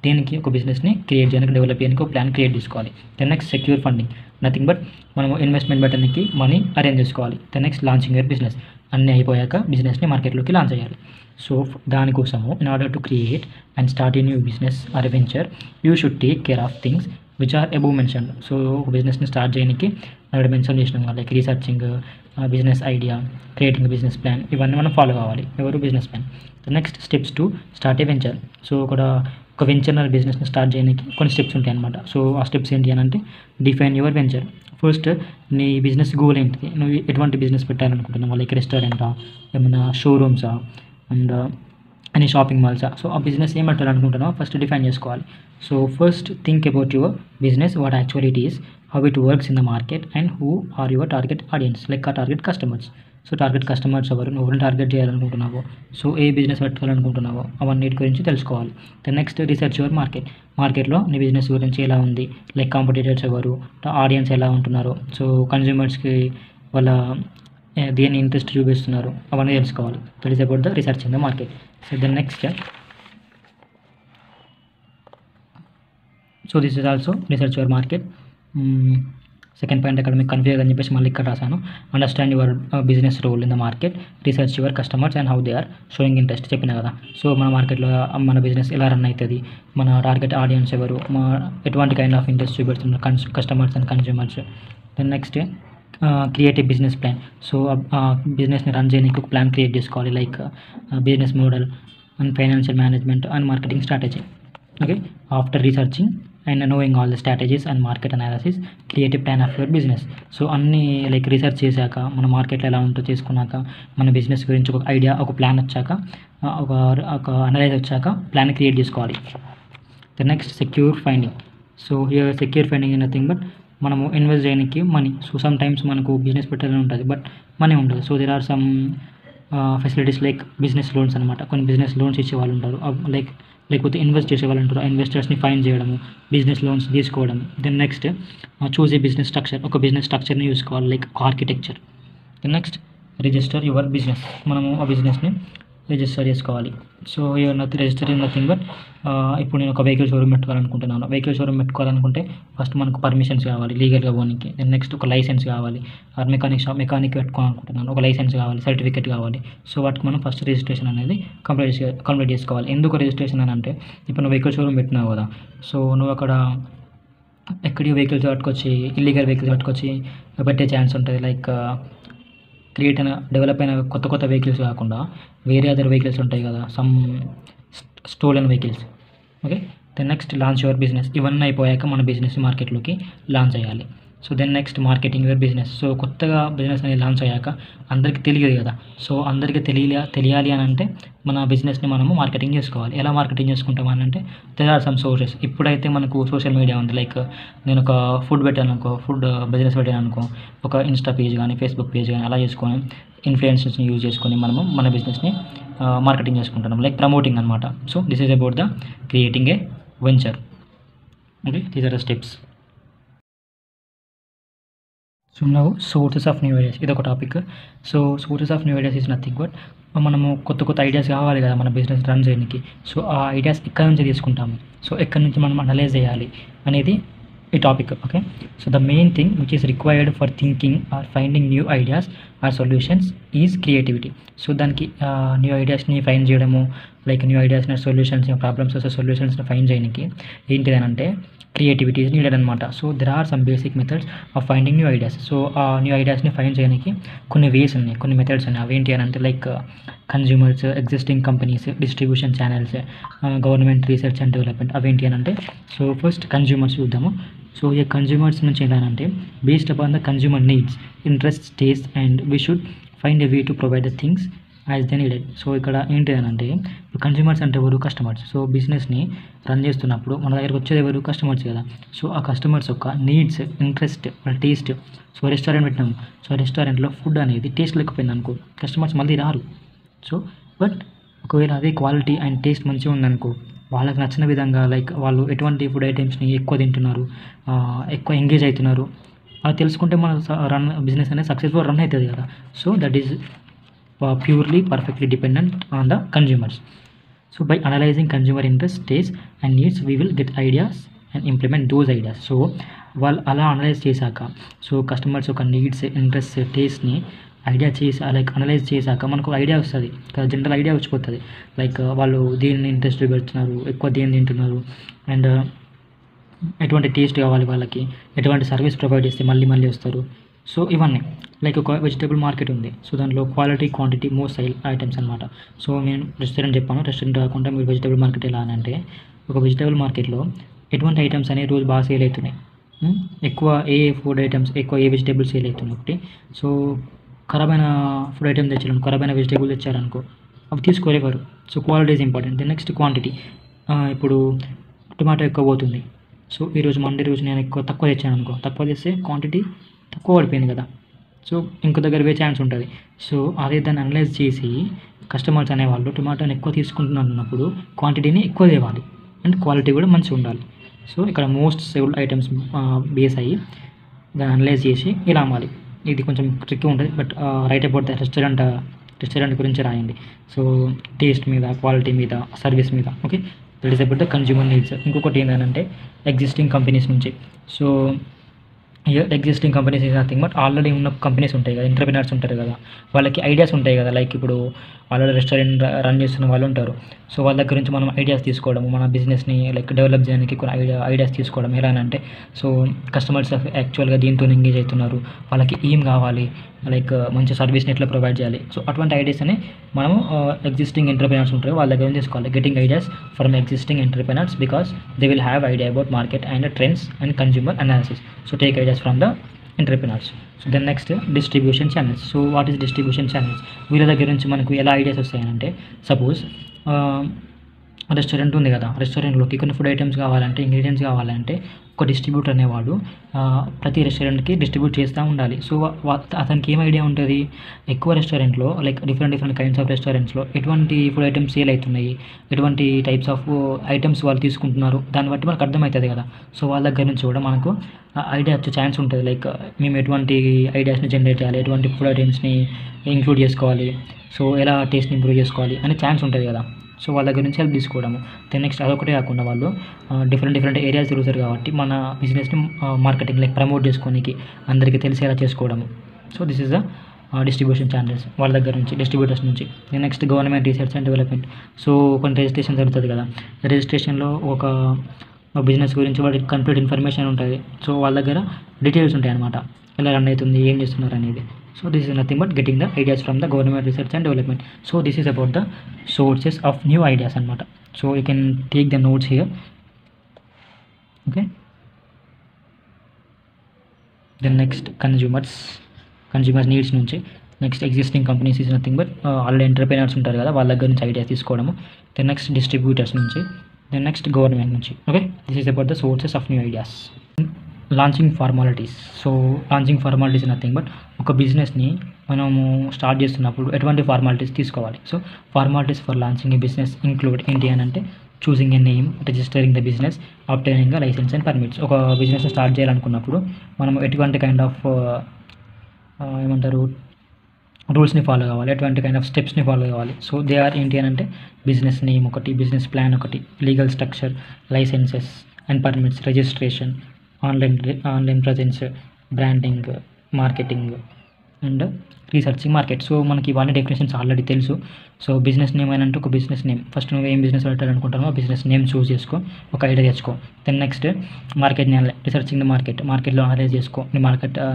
దేనికి ఒక బిజినెస్ని క్రియేట్ చేయడానికి, డెవలప్ చేయడానికి ఒక ప్లాన్ క్రియేట్ చేసుకోవాలి. Then next secure funding, nothing but మనము ఇన్వెస్ట్మెంట్ పెట్టడానికి మనీ అరేంజ్ చేసుకోవాలి. Then next launching your business, అన్నీ అయిపోయాక బిజినెస్ని మార్కెట్లోకి లాంచ్ చేయాలి. సో దానికోసము in order to create and start a new business or venture you should take care of things which are above mention. So ఒక బిజినెస్ని start చేయడానికి అక్కడ మెన్షన్ చేసినాం like researching, business idea, creating business plan, ఇవన్నీ మనం follow కావాలి. ఎవరు business plan. Next steps to start A venture, so ఒక వెంచర్ బిజినెస్ని స్టార్ట్ చేయడానికి కొన్ని స్టెప్స్ ఉంటాయి అనమాట. సో ఆ స్టెప్స్ ఏంటి అని అంటే డిఫైన్ యువర్ వెంచర్. ఫస్ట్ నీ బిజినెస్ గోల్ ఏంటిది, నువ్వు ఎటువంటి బిజినెస్ పెట్టాలనుకుంటున్నావు, లైక్ రెస్టారెంటా, ఏమైనా షోరూమ్సా, అండ్ any షాపింగ్ మాల్సా. సో ఆ బిజినెస్ ఏం పెట్టాలనుకుంటున్నావో ఫస్ట్ డిఫైన్ చేసుకోవాలి. So first think about your business, what actually it is, how it works in the market, and who are your target audience, like ఆ target customers. So target customers ఎవరు, నువ్వు ఎవరిని target చేయాలనుకుంటున్నావో, so ఏ business పెట్టాలనుకుంటున్నావో అవన్నిటి గురించి తెలుసుకోవాలి. Then next research your market, మార్కెట్లో నీ బిజినెస్ గురించి ఎలా ఉంది, లైక్ కాంపిటీటర్స్ ఎవరు, ఆడియన్స్ ఎలా ఉంటున్నారు, సో కన్జ్యూమర్స్కి వాళ్ళ దేని ఇంట్రెస్ట్ చూపిస్తున్నారు, అవన్నీ తెలుసుకోవాలి. That is about the research in the market. So then next, so this is also research your market. Second point అక్కడ మీకు కన్ఫ్యూజ్ అని చెప్పేసి మళ్ళీ ఇక్కడ రాశాను. Understand your business role in the market, research your customers and how they are showing interest, చెప్పిన కదా. So మన మార్కెట్లో మన బిజినెస్ ఎలా రన్ అవుతుంది, మన టార్గెట్ ఆడియన్స్ ఎవరు, ఎటువంటి కైండ్ ఆఫ్ ఇంట్రెస్ట్ చూపెడుతున్నారు customers and consumers. Then next create a business plan, so బిజినెస్ని రన్ చేయడానికి ఒక ప్లాన్ క్రియేట్ చేసుకోవాలి, like business model and financial management and marketing strategy. Okay, after researching and knowing all the strategies and market analysis, creative plan of your business. So అన్నీ like research చేశాక, మన మార్కెట్లో ఎలా ఉంటుందో చేసుకున్నాక, మన బిజినెస్ గురించి ఒక ఐడియా, ఒక ప్లాన్ వచ్చాక, ఒక అనలైజ్ వచ్చాక ప్లాన్ క్రియేట్ చేసుకోవాలి. The next secure finding, so here secure finding nothing but మనము ఇన్వెస్ట్ చేయడానికి మనీ. సో సమ్ టైమ్స్ మనకు బిజినెస్ పెట్టాలని ఉంటుంది బట్ మనీ ఉండదు. So there are some facilities like business loans అనమాట. కొన్ని బిజినెస్ లోన్స్ ఇచ్చే వాళ్ళు ఉంటారు, లేకపోతే ఇన్వెస్ట్ చేసే వాళ్ళు ఉంటారు. ఆ ఇన్వెస్టర్స్ని ఫైండ్ చేయడము, బిజినెస్ లోన్స్ తీసుకోవడం. Then next choose a business structure, ఒక బిజినెస్ స్ట్రక్చర్ని చూసుకోవాలి, like architecture. Then next register your business, మనము ఆ బిజినెస్ని రిజిస్టర్ చేసుకోవాలి. So register in nothing but ఇప్పుడు నేను ఒక వెహికల్ షోరూమ్ పెట్టుకోవాలనుకుంటున్నాను. వెహికల్ షోరూమ్ పెట్టుకోవాలనుకుంటే ఫస్ట్ మనకు పర్మిషన్స్ కావాలి లీగల్గా పోనీకి. దెన్ నెక్స్ట్ ఒక లైసెన్స్ కావాలి. ఆర్ మెకానిక్ పెట్టుకోవాలనుకుంటున్నాను, ఒక లైసెన్స్ కావాలి, సర్టిఫికేట్ కావాలి. సో వాటికి మనం ఫస్ట్ రిజిస్ట్రేషన్ అనేది కంప్లీట్ చేసుకోవాలి. ఎందుకు రిజిస్ట్రేషన్ అని అంటే, ఇప్పుడు నువ్వు వెహికల్ షోరూమ్ పెట్టినావు కదా, సో నువ్వు అక్కడ ఎక్కడి వెహికల్స్ పట్టుకొచ్చి ఇల్లీగల్ వెహికల్స్ పట్టుకొచ్చి పెట్టే ఛాన్స్ ఉంటుంది. లైక్ డెవలప్ అయిన కొత్త వెహికల్స్ కాకుండా వేరే అదర్ వెహికల్స్ ఉంటాయి కదా, some stolen vehicles. Okay, then next launch your business. ఇవన్నీ అయిపోయాక మన బిజినెస్ మార్కెట్లోకి లాంచ్ అయ్యాలి. So then next marketing your business. So కొత్తగా బిజినెస్ అనేది లాంచ్ అయ్యాక అందరికీ తెలియదు కదా, సో అందరికీ తెలియాలి అని అంటే మన బిజినెస్ని మనము మార్కెటింగ్ చేసుకోవాలి. ఎలా మార్కెటింగ్ చేసుకుంటాం అని అంటే దెర్ ఆర్ సమ్ సోర్సెస్. ఇప్పుడైతే మనకు సోషల్ మీడియా ఉంది. లైక్ నేను ఒక ఫుడ్ బిజినెస్ పెట్టాను అనుకో, ఒక ఇన్స్టా పేజ్ కానీ ఫేస్బుక్ పేజ్ కానీ అలా చేసుకొని ఇన్ఫ్లుయెన్సర్స్ని యూజ్ చేసుకొని మనము మన బిజినెస్ని మార్కెటింగ్ చేసుకుంటున్నాం, లైక్ ప్రమోటింగ్ అనమాట. So this is about the creating a venture. Okay, these are the steps. So now sources of new ideas, ఇది ఒక topic. So sources of new ideas is nothing but మనము కొత్త ideas కావాలి కదా మన business run చేయడానికి. So ఆ ideas ఎక్కడి నుంచి తీసుకుంటాము, సో ఎక్కడి నుంచి మనం అనలైజ్ చేయాలి అనేది ఈ topic. Okay, so the main thing which is required for thinking or finding new ideas or solutions is creativity. So దానికి న్యూ ఐడియాస్ని ఫైండ్ చేయడము, లైక్ న్యూ ఐడియాస్ని సొల్యూషన్స్, ప్రాబ్లమ్స్ సొల్యూషన్స్ని ఫైండ్ చేయడానికి ఏంటిదనంటే క్రియేటివిటీ ఈజ్ నీడెడ్ అనమాట. So there are some basic methods of finding new ideas. So ఆ new ఐడియాస్ని ఫైండ్ చేయడానికి కొన్ని వేస్ ఉన్నాయి, కొన్ని మెథడ్స్ ఉన్నాయి. అవేంటి అని అంటే like consumers, existing companies, distribution channels, government research and development. అవేంటి అని అంటే, సో ఫస్ట్ కన్జ్యూమర్స్ చూద్దాము. సో ఈ కన్జ్యూమర్స్ నుంచి ఏంటంటే based upon the consumer needs, interest, taste and we should find a way to provide the things as they needed. So ఇక్కడ ఏంటి అని అంటే ఇప్పుడు కన్జ్యూమర్స్ అంటే ఎవరు? కస్టమర్స్. సో బిజినెస్ని రన్ చేస్తున్నప్పుడు మన దగ్గరకు వచ్చేది ఎవరు? కస్టమర్స్ కదా. సో ఆ కస్టమర్స్ యొక్క నీడ్స్, ఇంట్రెస్ట్, వాళ్ళ టేస్ట్. సో రెస్టారెంట్ పెట్టినాము. సో రెస్టారెంట్లో ఫుడ్ అనేది టేస్ట్ లేకపోయింది అనుకో, కస్టమర్స్ మళ్ళీ రారు. సో బట్ ఒకవేళ అదే క్వాలిటీ అండ్ టేస్ట్ మంచిగా ఉందనుకో, వాళ్ళకి నచ్చిన విధంగా లైక్ వాళ్ళు ఎటువంటి ఫుడ్ ఐటమ్స్ని ఎక్కువ తింటున్నారు, ఎక్కువ ఎంగేజ్ అవుతున్నారు, అది తెలుసుకుంటే మన బిజినెస్ అనేది సక్సెస్ఫుల్ రన్ అవుతుంది కదా. So that is purely perfectly dependent on the consumers. So by analyzing consumer interest, taste and needs, we will get ideas and implement those ideas. So వాళ్ళు అలా అనలైజ్ చేశాక, సో కస్టమర్స్ యొక్క needs, interest, టేస్ట్ని idea చేసి like analyse చేశాక మనకు idea వస్తుంది, general idea వచ్చిపోతుంది. Like వాళ్ళు దేన్ని ఇంట్రెస్ట్ పెడుతున్నారు, ఎక్కువ దేన్ని తింటున్నారు, అండ్ ఎటువంటి టేస్ట్ కావాలి వాళ్ళకి, ఎటువంటి సర్వీస్ ప్రొవైడ్ చేస్తే మళ్ళీ మళ్ళీ వస్తారు. సో ఇవన్నీ లైక్ ఒక వెజిటేబుల్ మార్కెట్ ఉంది. సో దానిలో quality, quantity, most sale items అనమాట. సో నేను రెస్టారెంట్ చెప్పాను, రెస్టారెంట్ కాకుండా మీరు వెజిటేబుల్ మార్కెట్ ఎలా అని అంటే, ఒక వెజిటేబుల్ మార్కెట్లో ఎటువంటి ఐటమ్స్ అనేవి రోజు బాగా సేల్ అవుతున్నాయి, ఎక్కువ ఏ ఫుడ్ ఐటమ్స్, ఎక్కువ ఏ వెజిటేబుల్స్ సేల్ అవుతున్నాయి ఒకటి. సో ఖరాబైన ఫుడ్ ఐటమ్ తెచ్చారనుకో, ఖరాబైన వెజిటేబుల్ తెచ్చారనుకో, అవి తీసుకోలేవారు. So quality is important. Then next quantity. ఇప్పుడు టొమాటో ఎక్కువ పోతుంది. సో ఈరోజు మండే రోజు నేను తక్కువ తెచ్చాను అనుకో, తక్కువ తెస్తే క్వాంటిటీ తక్కువ పడిపోయింది కదా. సో ఇంకో దగ్గర పోయే ఛాన్స్ ఉంటుంది. సో అదే దాన్ని అనలైజ్ చేసి కస్టమర్స్ అనేవాళ్ళు టొమాటోని ఎక్కువ తీసుకుంటున్నారు అన్నప్పుడు క్వాంటిటీని ఎక్కువ తేవాలి అండ్ క్వాలిటీ కూడా మంచిగా ఉండాలి. సో ఇక్కడ మోస్ట్ సేల్డ్ ఐటమ్స్ బేస్ అయ్యి దాన్ని అనలైజ్ చేసి ఇలా అమ్మాలి. ఇది కొంచెం ట్రిక్గా ఉంటుంది, but write about the restaurant గురించి రాయండి. సో టేస్ట్ మీద, క్వాలిటీ మీద, సర్వీస్ మీద. Okay, that is about the consumer needs. ఇంకొకటి ఏంటంటే ఎగ్జిస్టింగ్ కంపెనీస్ నుంచి. So existing companies is nothing but already ఉన్న కంపెనీస్ ఉంటాయి కదా, ఎంటర్ప్రెనర్స్ ఉంటారు కదా, వాళ్ళకి ఐడియాస్ ఉంటాయి కదా. లైక్ ఇప్పుడు ఆల్రెడీ రెస్టారెంట్ రన్ చేస్తున్న వాళ్ళు ఉంటారు. సో వాళ్ళ దగ్గర నుంచి మనం ఐడియాస్ తీసుకోవడము, మన బిజినెస్ని లైక్ డెవలప్ చేయడానికి కొన్ని ఐడియాస్ తీసుకోవడం. ఎలా అంటే, సో కస్టమర్స్ యాక్చువల్గా దీంతో ఎంగేజ్ అవుతున్నారు, వాళ్ళకి ఏం కావాలి, లైక్ మంచి సర్వీస్ని ఎట్లా ప్రొవైడ్ చేయాలి. సో అటువంటి ఐడియాస్ అని మనము ఎగ్జిస్టింగ్ ఎంటర్ప్రెనర్స్ ఉంటారు వాళ్ళ దగ్గర తీసుకోవాలి. Getting ideas from existing entrepreneurs because they will have idea about market and trends and consumer analysis. So take ideas from the entrepreneurs. So then next distribution channels. So what is distribution channels? వీళ్ళ దగ్గర నుంచి మనకు ఎలా ideas వస్తాయంటే, suppose restaurant ఉంది కదా, రెస్టారెంట్లోకి కొన్ని food items కావాలంటే, ఇంగ్రీడియంట్స్ కావాలంటే ఒక డిస్ట్రిబ్యూటర్ అనేవాడు ప్రతి రెస్టారెంట్కి డిస్ట్రిబ్యూట్ చేస్తూ ఉండాలి. సో అతనికి ఏం ఐడియా ఉంటుంది, ఎక్కువ రెస్టారెంట్లో లైక్ డిఫరెంట్ కైండ్స్ ఆఫ్ రెస్టారెంట్స్లో ఎటువంటి ఫుడ్ ఐటమ్స్ సేల్ అవుతున్నాయి, ఎటువంటి టైప్స్ ఆఫ్ ఐటమ్స్ వాళ్ళు తీసుకుంటున్నారు, దాన్ని బట్టి మనకు అర్థమవుతుంది కదా. సో వాళ్ళ దగ్గర నుంచి కూడా మనకు ఐడియా వచ్చే ఛాన్స్ ఉంటుంది. లైక్ మేము ఎటువంటి ఐడియాస్ని జనరేట్ చేయాలి, ఎటువంటి ఫుడ్ ఐటమ్స్ని ఇంక్లూడ్ చేసుకోవాలి, సో ఎలా టేస్ట్ని ఇంప్రూవ్ చేసుకోవాలి అనే ఛాన్స్ ఉంటుంది కదా. సో వాళ్ళ దగ్గర నుంచి హెల్ప్ తీసుకోవడము. దెన్ నెక్స్ట్ అదొకటే కాకుండా వాళ్ళు డిఫరెంట్ ఏరియాస్ తిరుగుతారు కాబట్టి మన బిజినెస్ని మార్కెటింగ్ లైక్ ప్రమోట్ చేసుకోనికి అందరికీ తెలిసేలా చేసుకోవడము. So this is the distribution channels వాళ్ళ దగ్గర నుంచి, డిస్ట్రిబ్యూటర్స్ నుంచి. Next government research and development. So కొన్ని రిజిస్ట్రేషన్ జరుగుతుంది కదా, రిజిస్ట్రేషన్లో ఒక బిజినెస్ గురించి వాడికి కంప్లీట్ ఇన్ఫర్మేషన్ ఉంటుంది. సో వాళ్ళ దగ్గర డీటెయిల్స్ ఉంటాయి అన్నమాట, ఎలా రన్ అవుతుంది, ఏం చేస్తున్నారు అనేది. So this is nothing but getting the ideas from the government research and development. So this is about the sources of new ideas anamata. So you can take the notes here. Okay. Then next consumers needs nunchi. Next existing companies is nothing but already entrepreneurs ఉంటారు కదా, వాళ్ళ దగ్గర నుంచి ideas తీసుకోవడము. Then next distributors నుంచి. Then next government నుంచి. Okay. This is about the sources of new ideas. Launching formalities. So launching formalities nothing but ఒక బిజినెస్ని మనము స్టార్ట్ చేస్తున్నప్పుడు ఎటువంటి ఫార్మాలిటీస్ తీసుకోవాలి. So formalities for launching a business include ఏంటి అని అంటే, choosing a name, registering the business, obtaining license and permits. ఒక బిజినెస్ స్టార్ట్ చేయాలనుకున్నప్పుడు మనం ఎటువంటి కైండ్ ఆఫ్ ఏమంటారు రూల్స్ని ఫాలో కావాలి, ఎటువంటి కైండ్ ఆఫ్ స్టెప్స్ని ఫాలో కావాలి. సో దే ఆర్ ఏంటి అని అంటే, బిజినెస్ నేమ్ ఒకటి, బిజినెస్ ప్లాన్ ఒకటి, legal structure, licences and permits, registration, online presence, branding, marketing and researching market. So మనకి ఇవన్నీ డెఫినేషన్స్ ఆల్రెడీ తెలుసు. సో బిజినెస్ నేమ్ అని అంటే ఒక బిజినెస్ నేమ్, ఫస్ట్ నువ్వు ఏం బిజినెస్ పెట్టాలనుకుంటానో ఆ బిజినెస్ నేమ్ చూస్ చేసుకో, ఒక ఐడియా తెచ్చుకో. దెన్ నెక్స్ట్ మార్కెట్ని రీసెర్చింగ్ ద మార్కెట్లో అనలైజ్ చేసుకో,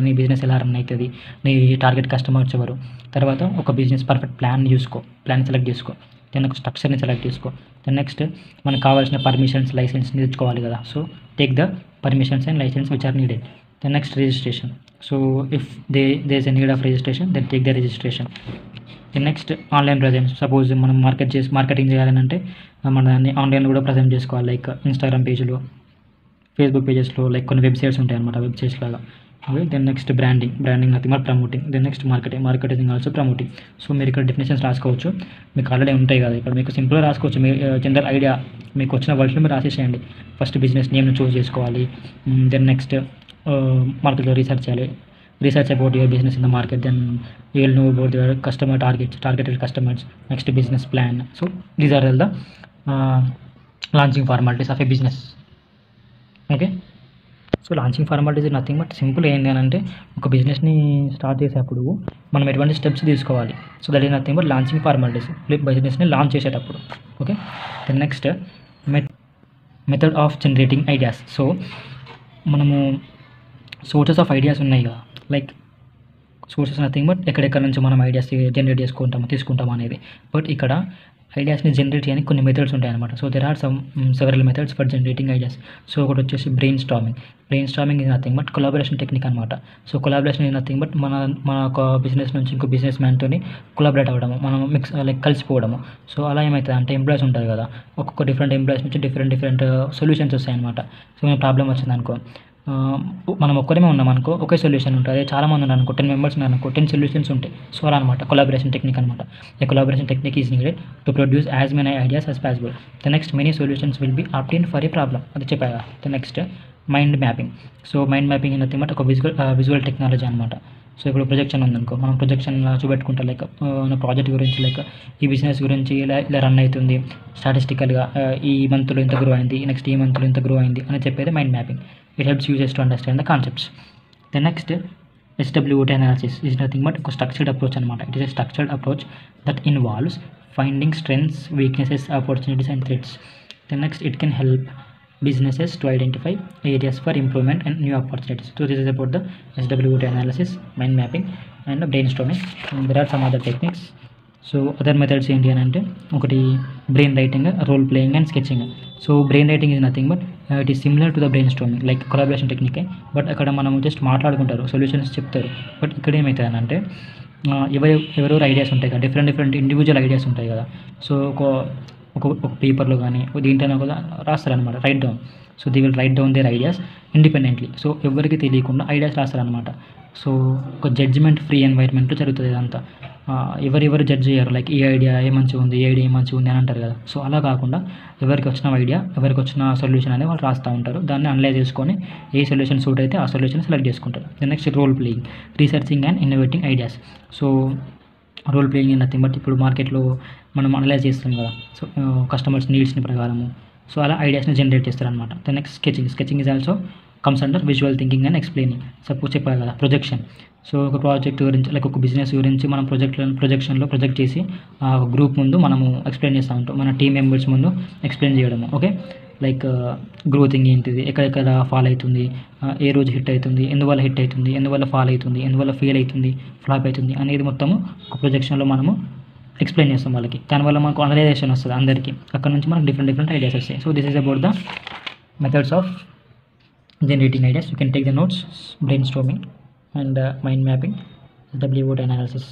నీ బిజినెస్ ఎలా రన్ అవుతుంది, నీ టార్గెట్ కస్టమర్స్ ఎవరు. తర్వాత ఒక బిజినెస్ పర్ఫెక్ట్ ప్లాన్ చూసుకో, ప్లాన్ సెలెక్ట్ చేసుకో. దెన్ ఒక స్ట్రక్చర్ని సెలెక్ట్ చేసుకో. దెన్ నెక్స్ట్ మనకు కావాల్సిన పర్మిషన్స్, లైసెన్స్ని తెచ్చుకోవాలి కదా. So take the permissions and license which are needed. The next registration. So if there is a need of registration, then take the registration. Next online presence. Suppose మనం marketing చేయాలని అంటే మన దాన్ని ఆన్లైన్లో కూడా ప్రజెంట్ చేసుకోవాలి. లైక్ ఇన్స్టాగ్రామ్ పేజ్లో, Facebook పేజెస్లో, లైక్ కొన్ని వెబ్సైట్స్ ఉంటాయి అనమాట, వెబ్సైట్స్ లాగా అవి. Then next branding nothing but promoting. Then next marketing also promoting. So మీరు ఇక్కడ డెఫినేషన్స్ రాసుకోవచ్చు, మీకు ఆల్రెడీ ఉంటాయి కదా, ఇక్కడ మీకు సింపుల్గా రాసుకోవచ్చు. మీ జనరల్ ఐడియా మీకు వచ్చిన వర్డ్స్లో మీరు రాసేసేయండి. ఫస్ట్ బిజినెస్ నేమ్ని చూస్ చేసుకోవాలి. దెన్ నెక్స్ట్ మార్కెట్లో రీసెర్చ్ చేయాలి, research about your business in the market. Then you will know about your customer targeted customers. Next business plan. So these are all the launching formalities of a business. Okay, so launching formalities is nothing but simple. ఏంటి అని అంటే ఒక బిజినెస్ని start చేసేటప్పుడు మనం ఎటువంటి steps తీసుకోవాలి. So that is nothing but launching formalities, బిజినెస్ని లాంచ్ చేసేటప్పుడు. Okay, then next method of generating ideas. So మనము సోర్సెస్ ఆఫ్ ఐడియాస్ ఉన్నాయి కదా, లైక్ సోర్సెస్ నథింగ్ బట్ ఎక్కడెక్కడ నుంచి మనం ఐడియాస్ జనరేట్ తీసుకుంటాము అనేది. బట్ ఇక్కడ ఐడియాస్ని జనరేట్ చేయడానికి కొన్ని మెథడ్స్ ఉంటాయి అనమాట. So there are several methods for generating ideas. So ఒకటి వచ్చేసి brainstorming is nothing but collaboration technique అనమాట. So collaboration is nothing but మన ఒక బిజినెస్ నుంచి ఇంకో బిజినెస్ మ్యాన్తోని కొలాబరేట్ అవ్వడము, మనం కలిసిపోవడము. సో అలా ఏమవుతుంది అంటే ఎంప్లాయీస్ ఉంటారు కదా, ఒక్కొక్క డిఫరెంట్ ఎంప్లాయీస్ నుంచి డిఫరెంట్ సొల్యూషన్స్ వస్తాయన్నమాట. సో మన ప్రాబ్లం వచ్చింది అనుకో, మనం ఒక్కరేమే ఉన్నాం అనుకో, ఒకే సొల్యూషన్ ఉంటుంది. అదే చాలా మంది ఉన్నారు అనుకో, 10 మెంబర్స్ ఉన్నారు అనుకో, 10 సొల్యూషన్స్ ఉంటాయి. సో అలా అనమాట కొలాబరేషన్ టెక్నిక్ అనమాట. A collaboration technique is needed to produce as many ideas as possible. The next many solutions will be obtained for a problem. అది చెప్పాగా. The next mind mapping. So mind mapping nothing but ఒక visual technology అనమాట. So ఇప్పుడు projection ఉందనుకో, మనం projection చూపెట్టుకుంటాం. Like మన project గురించి, లైక్ ఈ బిజినెస్ గురించి ఇలా రన్ అవుతుంది స్టాటిస్టికల్గా, ఈ మంత్లో ఇంత గ్రో అయింది, నెక్స్ట్ ఈ మంత్లో ఇంత గ్రో అయింది అని చెప్పేది mind mapping. It helps users to understand the concepts. The next SWOT analysis is nothing but a structured approach అనమాట. It is a structured approach that involves finding strengths, weaknesses, opportunities and threats. The next, it can help businesses to identify areas for improvement and new opportunities. So this is about the SWOT analysis, mind mapping and brainstorming. And there are some other techniques. So other methods ఏంటి అని అంటే, ఒకటి brain writing, role playing and sketching. So brain writing is nothing but it is similar to the brainstorming, like collaboration టెక్నికే. But అక్కడ మనం just మాట్లాడుకుంటారు, solutions చెప్తారు. But ఇక్కడ ఏమవుతుంది అని అంటే ఎవరెవరు ఐడియాస్ ఉంటాయి కదా, డిఫరెంట్ ఇండివిజువల్ ఐడియాస్ ఉంటాయి కదా. సో ఒక పేపర్లో కానీ దీంట్లో కూడా రాస్తారనమాట, write down. So they will write down their ideas independently. So ఎవరికి తెలియకుండా ఐడియాస్ రాస్తారనమాట. సో ఒక జడ్జిమెంట్ ఫ్రీ ఎన్వైర్న్మెంట్లో జరుగుతుంది ఇదంతా. ఎవరెవరు జడ్జ్ చేయరు, లైక్ ఈ ఐడియా ఏ మంచిగా ఉంది, ఏ ఐడియా ఏ మంచిగా ఉంది అని అంటారు కదా. సో అలా కాకుండా ఎవరికి వచ్చిన ఐడియా, ఎవరికి వచ్చిన సొల్యూషన్ అనేది వాళ్ళు రాస్తూ ఉంటారు. దాన్ని అనలైజ్ చేసుకొని ఏ సొల్యూషన్ సూట్ అయితే ఆ సొల్యూషన్ సెలెక్ట్ చేసుకుంటారు. Next role playing, researching and innovating ideas. So role playing nothing but ఇప్పుడు మార్కెట్లో మనం అనలైజ్ చేస్తాం కదా, సో కస్టమర్స్ నీడ్స్ని ప్రకారము. సో అలా ఐడియాస్ని జనరేట్ చేస్తారనమాట. Next sketching is also comes under visual thinking and explaining. Suppose చెప్పాలి కదా ప్రొజెక్షన్. సో ఒక ప్రాజెక్ట్ గురించి, లైక్ ఒక బిజినెస్ గురించి మనం ప్రొజెక్షన్లో ప్రొజెక్ట్ చేసి ఆ గ్రూప్ ముందు మనము ఎక్స్ప్లెయిన్ చేస్తూ ఉంటాం, మన టీమ్ మెంబర్స్ ముందు ఎక్స్ప్లెయిన్ చేయడము. ఓకే, లైక్ గ్రోతింగ్ ఏంటిది, ఎక్కడెక్కడ ఫాల్ అవుతుంది, ఏ రోజు హిట్ అవుతుంది, ఎందువల్ల హిట్ అవుతుంది, ఎందువల్ల ఫాల్ అవుతుంది, ఎందువల్ల ఫెయిల్ అవుతుంది, ఫ్లాప్ అవుతుంది అనేది మొత్తము ఒక ప్రొజెక్షన్లో మనము ఎక్స్ప్లెయిన్ చేస్తాం వాళ్ళకి. దానివల్ల మనకు అనలైజేషన్ వస్తుంది అందరికీ. అక్కడ నుంచి మనకు డిఫరెంట్ ఐడియాస్ వస్తాయి. So this is about the methods of generating ideas. You can take the notes, brainstorming and mind mapping, SWOT analysis.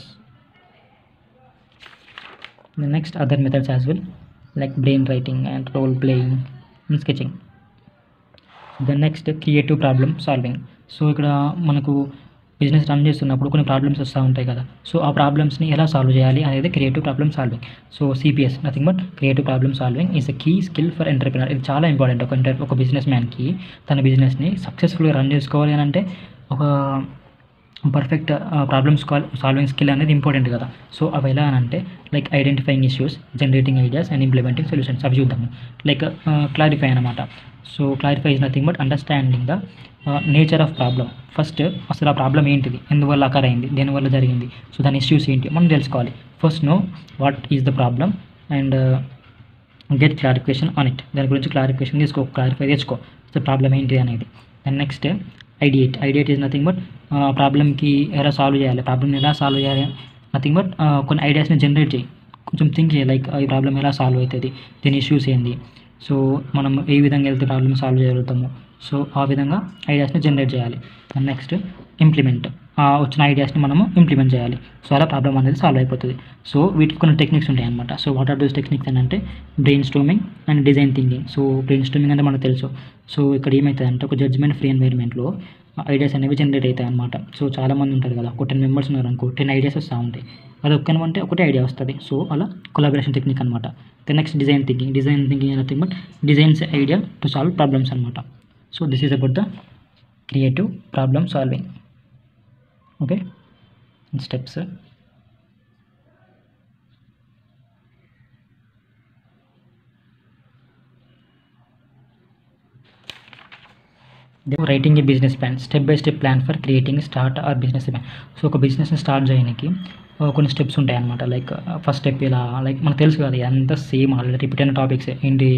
The next other methods as well, like brain writing and role playing and sketching. The next creative problem solving. So ఇక్కడ మనకు business run చేస్తున్నప్పుడు కొన్ని problems వస్తూ ఉంటాయి కదా. So ఆ ప్రాబ్లమ్స్ని ఎలా సాల్వ్ చేయాలి అనేది creative problem solving. So CPS nothing but creative problem solving is a key skill for entrepreneur. ఇది చాలా ఇంపార్టెంట్. ఒక బిజినెస్ మ్యాన్కి తన బిజినెస్ని సక్సెస్ఫుల్గా రన్ చేసుకోవాలి అని అంటే ఒక పర్ఫెక్ట్ ప్రాబ్లమ్ సాల్వింగ్ స్కిల్ అనేది ఇంపార్టెంట్ కదా. సో అవి ఎలా అని అంటే, like identifying issues, generating ideas and implementing solutions. అవి చూద్దాము. లైక్ క్లారిఫై అనమాట. So clarify is nothing but understanding the nature of problem. First అసలు ఆ ప్రాబ్లం ఏంటిది, ఎందువల్ల అకర్ అయింది, దేనివల్ల జరిగింది, సో దాని ఇష్యూస్ ఏంటి మనం తెలుసుకోవాలి. First know what is the problem and get clarification on it. దాని గురించి క్లారిఫై చేసుకో సో ప్రాబ్లం ఏంటి అనేది. And next ideate is nothing but ప్రాబ్లమ్కి ఎలా సాల్వ్ చేయాలి, నథింగ్ బట్ కొన్ని ఐడియాస్ని జనరేట్ చేయి, కొంచెం థింక్ చేయాలి. లైక్ ఈ ప్రాబ్లం ఎలా సాల్వ్ అవుతుంది, దీని ఇష్యూస్ ఏంది, సో మనం ఏ విధంగా వెళ్తే ప్రాబ్లమ్ సాల్వ్ చేయగలుగుతాము, సో ఆ విధంగా ఐడియాస్ని జనరేట్ చేయాలి. And next implement. వచ్చిన ఐడియాస్ని మనము ఇంప్లిమెంట్ చేయాలి. సో అలా ప్రాబ్లం అనేది సాల్వ్ అయిపోతుంది. సో వీటికి కొన్ని టెక్నిక్స్ ఉంటాయి అనమాట. So what are those techniques అని అంటే brainstorming and design thinking. So brainstorming అంటే మనకు తెలుసు. సో ఇక్కడ ఏమవుతుంది అంటే ఒక జడ్జ్మెంట్ ఫ్రీ ఎన్వైర్మెంట్లో ఐడియాస్ అనేవి జనరేట్ అవుతాయి అనమాట. సో చాలామంది ఉంటారు కదా, ఒక 10 మెంబర్స్ ఉన్నారు అనుకో, 10 ఐడియాస్ వస్తూ ఉంటాయి. అది ఒక్కనంటే ఒకటే ఐడియా వస్తుంది. సో అలా కొలాబరేషన్ టెక్నిక్ అనమాట. The next design thinking. Design thinking nothing but designs idea to solve problems అనమాట. So this is about the creative problem solving. Okay, steps. Writing a business plan. Step by step plan for creating start or business plan. So ఒక బిజినెస్ని start చేయడానికి కొన్ని steps ఉంటాయి అనమాట. Like first step ఇలా, like మనకు తెలుసు కదా, అంతా సేమ్ ఆల్రెడీ రిపీట్ అయిన టాపిక్స్ ఏంటి.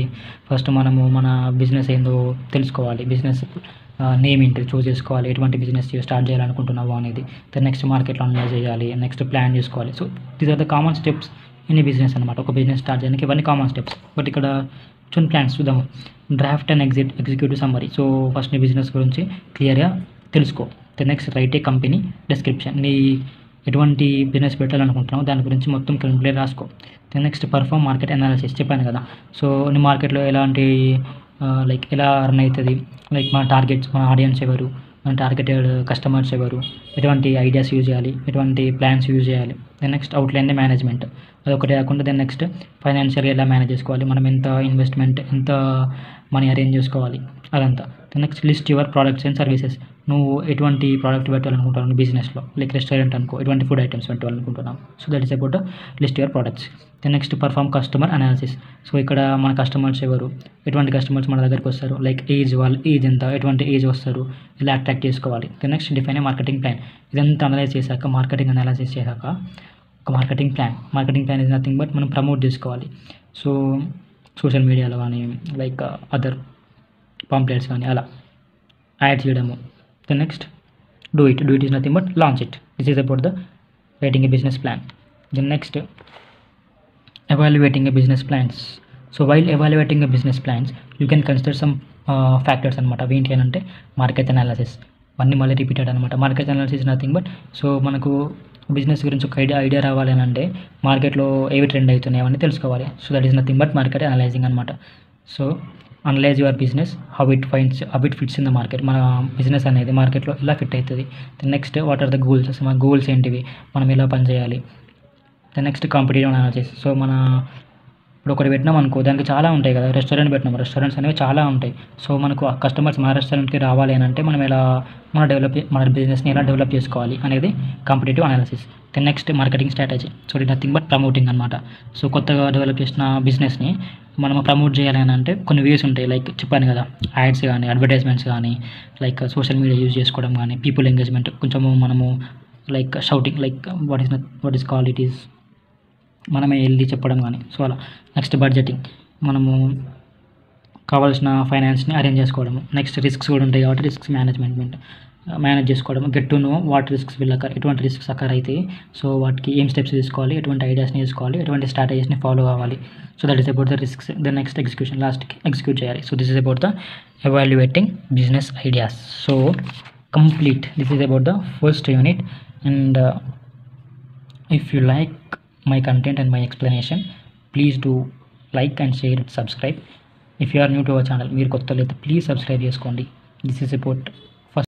ఫస్ట్ మనము మన బిజినెస్ ఏందో తెలుసుకోవాలి, బిజినెస్ నేమ్ ఏంటి చూస్ చేసుకోవాలి, ఎటువంటి బిజినెస్ స్టార్ట్ చేయాలనుకుంటున్నావు అనేది. దెన్ నెక్స్ట్ మార్కెట్లో అనలైజ్ చేయాలి, నెక్స్ట్ ప్లాన్ చేసుకోవాలి. So these are the common steps in business అనమాట. ఒక బిజినెస్ స్టార్ట్ చేయడానికి ఇవన్నీ కామన్ స్టెప్స్. బట్ ఇక్కడ కొన్ని ప్లాన్స్ చూద్దాము. Draft and executive summary. So first నీ బిజినెస్ గురించి క్లియర్గా తెలుసుకో. Then next write a company description. నీ ఎటువంటి బిజినెస్ పెట్టాలనుకుంటున్నావు దాని గురించి మొత్తం క్లియర్ రాసుకో. Then next perform market analysis. చెప్పాను కదా, సో నీ మార్కెట్లో ఎలాంటి లైక్ ఎలా రన్ అవుతుంది, లైక్ మన టార్గెట్స్, మన ఆడియన్స్ ఎవరు, మన టార్గెటెడ్ కస్టమర్స్ ఎవరు, ఎటువంటి ఐడియాస్ యూజ్ చేయాలి, ఎటువంటి ప్లాన్స్ యూజ్ చేయాలి. దెన్ నెక్స్ట్ అవుట్లైన్ మేనేజ్మెంట్, అదొకటి కాకుండా దెన్ నెక్స్ట్ ఫైనాన్షియల్గా ఎలా మేనేజ్ చేసుకోవాలి, మనం ఎంత ఇన్వెస్ట్మెంట్, ఎంత మనీ అరేంజ్ చేసుకోవాలి, అదంతా. Then next list your products and services. నువ్వు ఎటువంటి ప్రోడక్ట్ పెట్టాలనుకుంటున్నావు బిజినెస్లో, లైక్ రెస్టారెంట్ అనుకో, ఎటువంటి ఫుడ్ ఐటమ్స్ పెట్టాలనుకుంటున్నావు. So that is about list your products. Then next perform customer analysis. So ఇక్కడ మన కస్టమర్స్ ఎవరు, ఎటువంటి కస్టమర్స్ మన దగ్గరికి వస్తారు, లైక్ ఏజ్, వాళ్ళ ఏజ్ ఎంత, ఎటువంటి ఏజ్ వస్తారు, ఇలా అట్రాక్ట్ చేసుకోవాలి. Then next define a marketing plan. ఇదంతా అనలైజ్ చేశాక, మార్కెటింగ్ అనాలిసిస్ చేశాక ఒక marketing plan is nothing but మనం ప్రమోట్ చేసుకోవాలి. సో సోషల్ మీడియాలో కానీ, లైక్ అదర్ పాంప్లెట్స్ కానీ అలా యాడ్ చేయడము. Then next do it is nothing but launch it. This is about the writing a business plan. Then next evaluating a business plans. So while evaluating a business plans you can consider some factors అనమాట. అవి ఏంటి అని అంటే market analysis. అన్నీ మళ్ళీ repeated అనమాట. Market analysis nothing but, so మనకు business గురించి ఒక ఐడియా రావాలి అని అంటే మార్కెట్లో ఏవి ట్రెండ్ అవుతున్నాయి అవన్నీ తెలుసుకోవాలి. So that is nothing but market analysing అనమాట. So analyse your business, how it fits in the market. మన బిజినెస్ అనేది మార్కెట్లో ఎలా ఫిట్ అవుతుంది. Next what are the goals, మన గోల్స్ ఏంటివి, మనం ఎలా పనిచేయాలి. The next competitive analysis. So మన ఇప్పుడు ఒకటి పెట్టినాం అనుకో, దానికి చాలా ఉంటాయి కదా. రెస్టారెంట్ పెట్టినాం, రెస్టారెంట్స్ అనేవి చాలా ఉంటాయి. సో మనకు ఆ కస్టమర్స్ మన రెస్టారెంట్కి రావాలి అని అంటే మనం ఎలా మన బిజినెస్ని ఎలా డెవలప్ చేసుకోవాలి అనేది competitive analysis. Then next marketing strategy. So ఇది నథింగ్ బట్ ప్రమోటింగ్ అనమాట. సో కొత్తగా డెవలప్ చేసిన బిజినెస్ని మనం ప్రమోట్ చేయాలి అని అంటే కొన్ని వేస్ ఉంటాయి. లైక్ చెప్పాను కదా, యాడ్స్ కానీ, అడ్వర్టైజ్మెంట్స్ కానీ, లైక్ సోషల్ మీడియా యూజ్ చేసుకోవడం కానీ, పీపుల్ ఎంగేజ్మెంట్, కొంచెము మనము like shouting, like what is call it is, మనమే వెళ్ళి చెప్పడం కానీ. సో అలా. నెక్స్ట్ బడ్జెటింగ్, మనము కావాల్సిన ఫైనాన్స్ని అరేంజ్ చేసుకోవడము. నెక్స్ట్ రిస్క్స్ కూడా ఉంటాయి కాబట్టి రిస్క్స్ మేనేజ్ చేసుకోవడం. Get to know what risks will occur, ఎటువంటి రిస్క్స్ అకర్ అయితే సో వాటికి ఏం స్టెప్స్ తీసుకోవాలి, ఎటువంటి ఐడియాస్ని తీసుకోవాలి, ఎటువంటి స్ట్రాటజీస్ని ఫాలో కావాలి. So that is about the risks. The next execution, లాస్ట్కి ఎగ్జిక్యూట్ చేయాలి. So this is about the evaluating business ideas. So complete, this is about the first unit. And if you like my content and my explanation, please do like and share and subscribe. If you are new to our channel, మీరు కొత్త లేదు, please subscribe చేసుకోండి. This is about